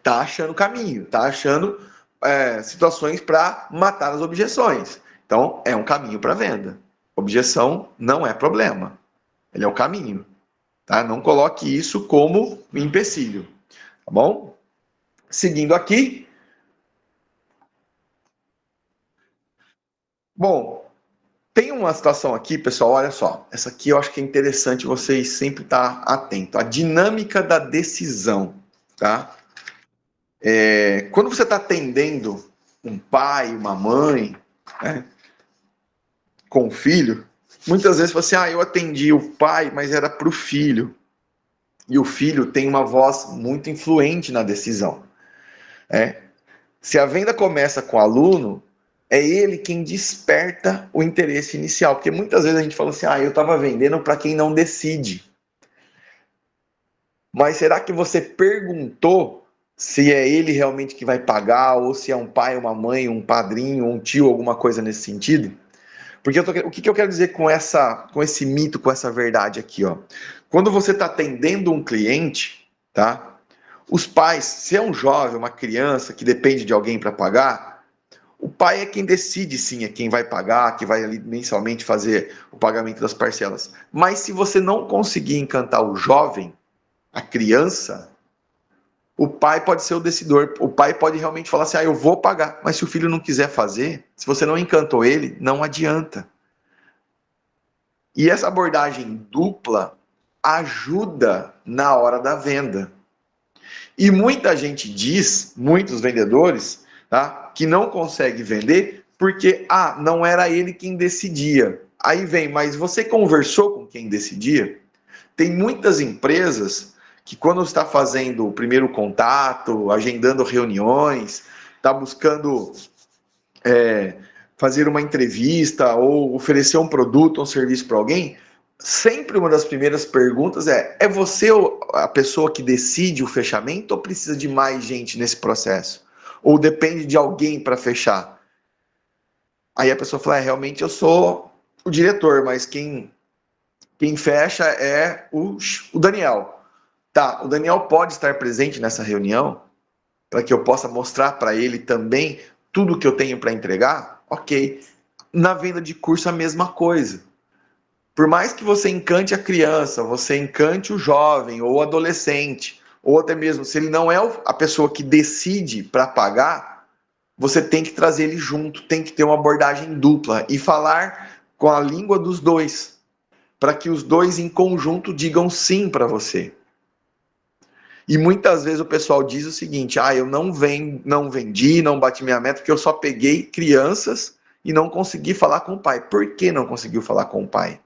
tá achando caminho, tá achando situações para matar as objeções. Então, é um caminho para venda. Objeção não é problema, ele é o caminho. Tá? Não coloque isso como um empecilho, tá bom? Seguindo aqui. Bom, Tem uma situação aqui, pessoal, olha só. Essa aqui eu acho que é interessante vocês sempre estar atento. A dinâmica da decisão, tá? Quando você está atendendo um pai, uma mãe, né, com o filho, muitas vezes você, eu atendi o pai, mas era para o filho. E o filho tem uma voz muito influente na decisão. Se a venda começa com o aluno, é ele quem desperta o interesse inicial. Porque muitas vezes a gente fala assim, eu estava vendendo para quem não decide. Mas será que você perguntou se é ele realmente que vai pagar, ou se é um pai, uma mãe, um padrinho, um tio, alguma coisa nesse sentido? Porque o que eu quero dizer com esse mito, com essa verdade aqui, ó? Quando você está atendendo um cliente, tá? Os pais, se é um jovem, uma criança que depende de alguém para pagar, o pai é quem decide, sim, é quem vai pagar, que vai ali mensalmente fazer o pagamento das parcelas. Mas se você não conseguir encantar o jovem, a criança, o pai pode ser o decidor. O pai pode realmente falar assim, eu vou pagar. Mas se o filho não quiser fazer, se você não encantou ele, não adianta. E essa abordagem dupla ajuda na hora da venda. E muita gente diz, muitos vendedores, tá, que não consegue vender porque, não era ele quem decidia. Aí vem, mas você conversou com quem decidia? Tem muitas empresas que quando está fazendo o primeiro contato, agendando reuniões, está buscando fazer uma entrevista ou oferecer um produto ou um serviço para alguém, sempre uma das primeiras perguntas é você a pessoa que decide o fechamento ou precisa de mais gente nesse processo? Ou depende de alguém para fechar? Aí a pessoa fala, realmente eu sou o diretor, mas quem fecha é o Daniel. Tá, o Daniel pode estar presente nessa reunião para que eu possa mostrar para ele também tudo que eu tenho para entregar? Ok. Na venda de curso, a mesma coisa. Por mais que você encante a criança, você encante o jovem ou o adolescente, ou até mesmo se ele não é a pessoa que decide para pagar, você tem que trazer ele junto, tem que ter uma abordagem dupla e falar com a língua dos dois, para que os dois em conjunto digam sim para você. E muitas vezes o pessoal diz o seguinte, eu não vendi, não bati minha meta, porque eu só peguei crianças e não consegui falar com o pai. Por que não conseguiu falar com o pai?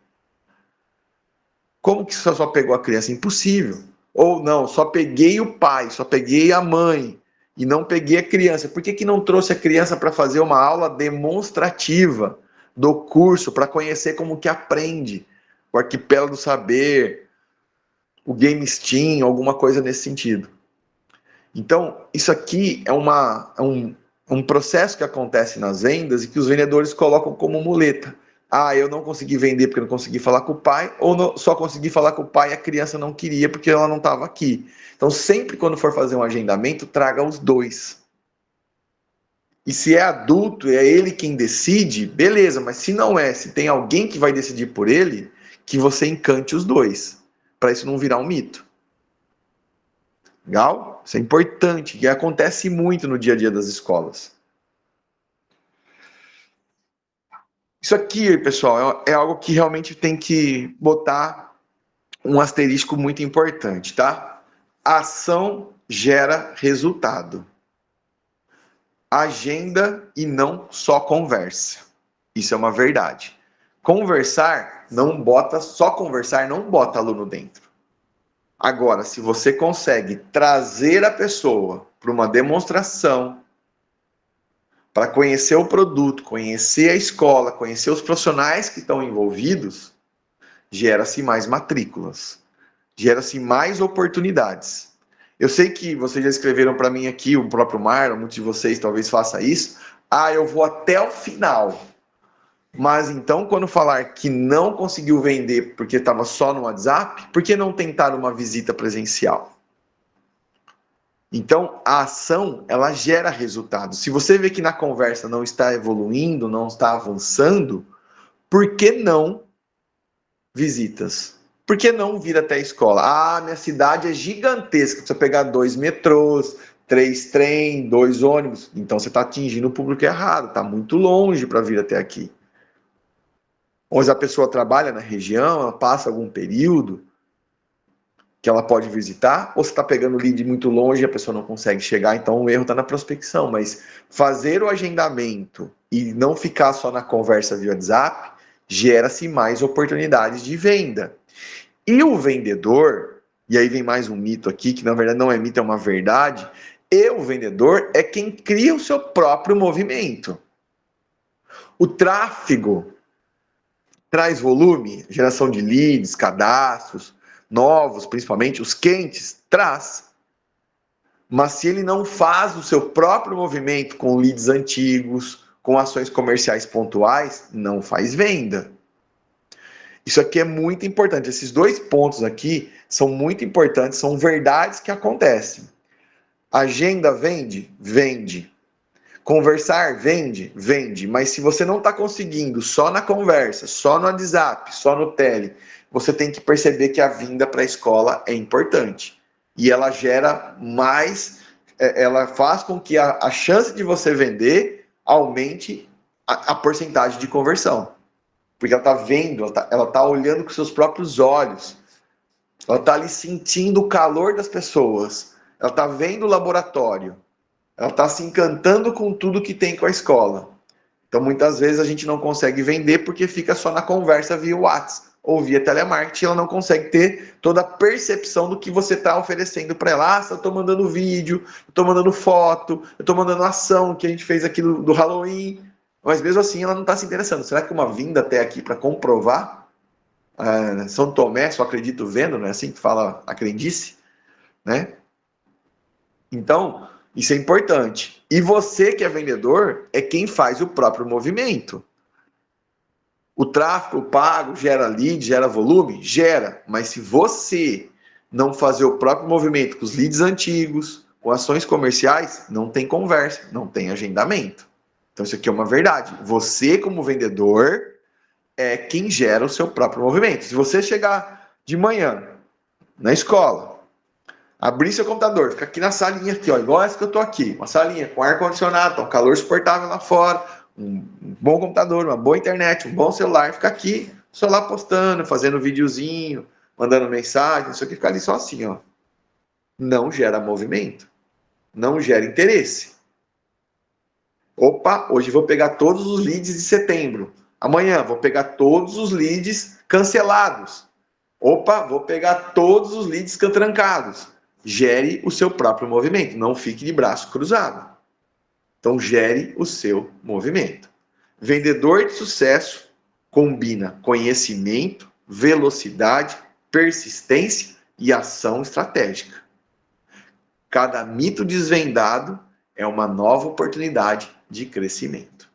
Como que você só pegou a criança? Impossível. Ou não, só peguei o pai, só peguei a mãe e não peguei a criança. Por que não trouxe a criança para fazer uma aula demonstrativa do curso, para conhecer como que aprende? O arquipélago do saber, o Game Steam, alguma coisa nesse sentido. Então, isso aqui é um processo que acontece nas vendas e que os vendedores colocam como muleta. Eu não consegui vender porque não consegui falar com o pai, ou só consegui falar com o pai e a criança não queria porque ela não estava aqui. Então, sempre quando for fazer um agendamento, traga os dois. E se é adulto, é ele quem decide, beleza, mas se não é, se tem alguém que vai decidir por ele, que você encante os dois, para isso não virar um mito. Legal? Isso é importante, que acontece muito no dia a dia das escolas. Isso aqui, pessoal, é algo que realmente tem que botar um asterisco muito importante, tá? A ação gera resultado. Agenda e não só conversa. Isso é uma verdade. Só conversar não bota aluno dentro. Agora, se você consegue trazer a pessoa para uma demonstração, para conhecer o produto, conhecer a escola, conhecer os profissionais que estão envolvidos, gera-se mais matrículas, gera-se mais oportunidades. Eu sei que vocês já escreveram para mim aqui, o próprio Marlon, muitos de vocês talvez faça isso. Eu vou até o final. Mas então, quando falar que não conseguiu vender porque estava só no WhatsApp, por que não tentar uma visita presencial? Então, a ação, ela gera resultado. Se você vê que na conversa não está evoluindo, não está avançando, por que não visitas? Por que não vir até a escola? Minha cidade é gigantesca, precisa pegar 2 metrôs, 3 trem, 2 ônibus. Então, você está atingindo o público errado, está muito longe para vir até aqui. Ou se a pessoa trabalha na região, ela passa algum período que ela pode visitar, ou se está pegando lead muito longe e a pessoa não consegue chegar, então o erro está na prospecção. Mas fazer o agendamento e não ficar só na conversa via WhatsApp, gera-se mais oportunidades de venda. E o vendedor, e aí vem mais um mito aqui, que na verdade não é mito, é uma verdade, e o vendedor é quem cria o seu próprio movimento. O tráfego traz volume, geração de leads, cadastros, novos, principalmente os quentes, traz. Mas se ele não faz o seu próprio movimento com leads antigos, com ações comerciais pontuais, não faz venda. Isso aqui é muito importante. Esses dois pontos aqui são muito importantes, são verdades que acontecem. Agenda vende? Vende. Conversar vende? Vende. Mas se você não está conseguindo só na conversa, só no WhatsApp, só no tele, você tem que perceber que a vinda para a escola é importante. E ela gera mais, ela faz com que a chance de você vender aumente a porcentagem de conversão. Porque ela está vendo, ela tá olhando com seus próprios olhos. Ela está ali sentindo o calor das pessoas. Ela está vendo o laboratório. Ela está se encantando com tudo que tem com a escola. Então, muitas vezes, a gente não consegue vender porque fica só na conversa via WhatsApp ou via telemarketing. Ela não consegue ter toda a percepção do que você está oferecendo para ela. Ah, eu estou mandando vídeo, eu estou mandando foto, eu estou mandando ação que a gente fez aqui do Halloween. Mas mesmo assim, ela não está se interessando. Será que uma vinda até aqui para comprovar? São Tomé, só acredito vendo, não é assim que fala a crendice? Né? Então, isso é importante. E você que é vendedor é quem faz o próprio movimento. O tráfego pago gera lead, gera volume? Gera. Mas se você não fazer o próprio movimento com os leads antigos, com ações comerciais, não tem conversa, não tem agendamento. Então isso aqui é uma verdade. Você como vendedor é quem gera o seu próprio movimento. Se você chegar de manhã na escola, abrir seu computador, ficar aqui na salinha aqui, ó, igual essa que eu tô aqui, uma salinha com ar condicionado, tá um calor suportável lá fora, um bom computador, uma boa internet, um bom celular, ficar aqui, só lá postando, fazendo videozinho, mandando mensagem, isso aqui ficar ali só assim, ó. Não gera movimento, não gera interesse. Opa, hoje vou pegar todos os leads de setembro. Amanhã vou pegar todos os leads cancelados. Opa, vou pegar todos os leads trancados. Gere o seu próprio movimento, não fique de braço cruzado. Então, gere o seu movimento. Vendedor de sucesso combina conhecimento, velocidade, persistência e ação estratégica. Cada mito desvendado é uma nova oportunidade de crescimento.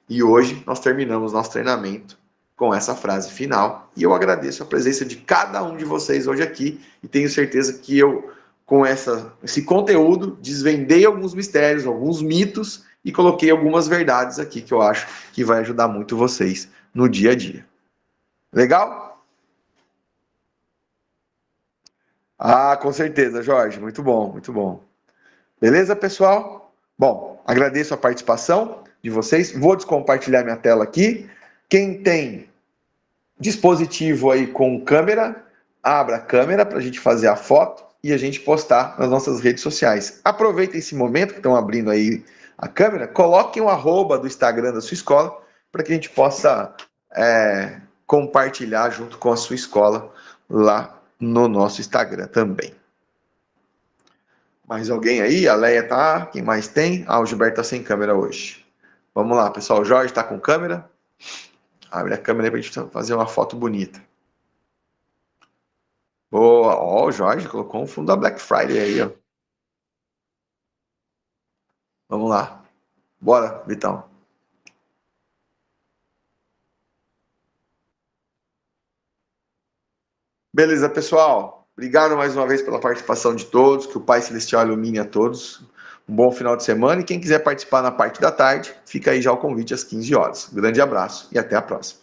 E hoje nós terminamos nosso treinamento com essa frase final. E eu agradeço a presença de cada um de vocês hoje aqui e tenho certeza que eu, com esse conteúdo, desvendei alguns mistérios, alguns mitos e coloquei algumas verdades aqui que eu acho que vai ajudar muito vocês no dia a dia. Legal? Ah, com certeza, Jorge. Muito bom, muito bom. Beleza, pessoal? Bom, agradeço a participação de vocês. Vou descompartilhar minha tela aqui. Quem tem dispositivo aí com câmera, abra a câmera para a gente fazer a foto e a gente postar nas nossas redes sociais. Aproveitem esse momento que estão abrindo aí a câmera, coloquem o arroba do Instagram da sua escola para que a gente possa compartilhar junto com a sua escola lá no nosso Instagram também. Mais alguém aí? A Leia tá? Quem mais tem? Ah, o Gilberto tá sem câmera hoje. Vamos lá, pessoal. O Jorge tá com câmera? Abre a câmera aí pra gente fazer uma foto bonita. Boa. Ó, o Jorge colocou um fundo da Black Friday aí, ó. Vamos lá. Bora, Vitão. Beleza, pessoal. Obrigado mais uma vez pela participação de todos. Que o Pai Celestial ilumine a todos. Um bom final de semana. E quem quiser participar na parte da tarde, fica aí já o convite às 15 horas. Um grande abraço e até a próxima.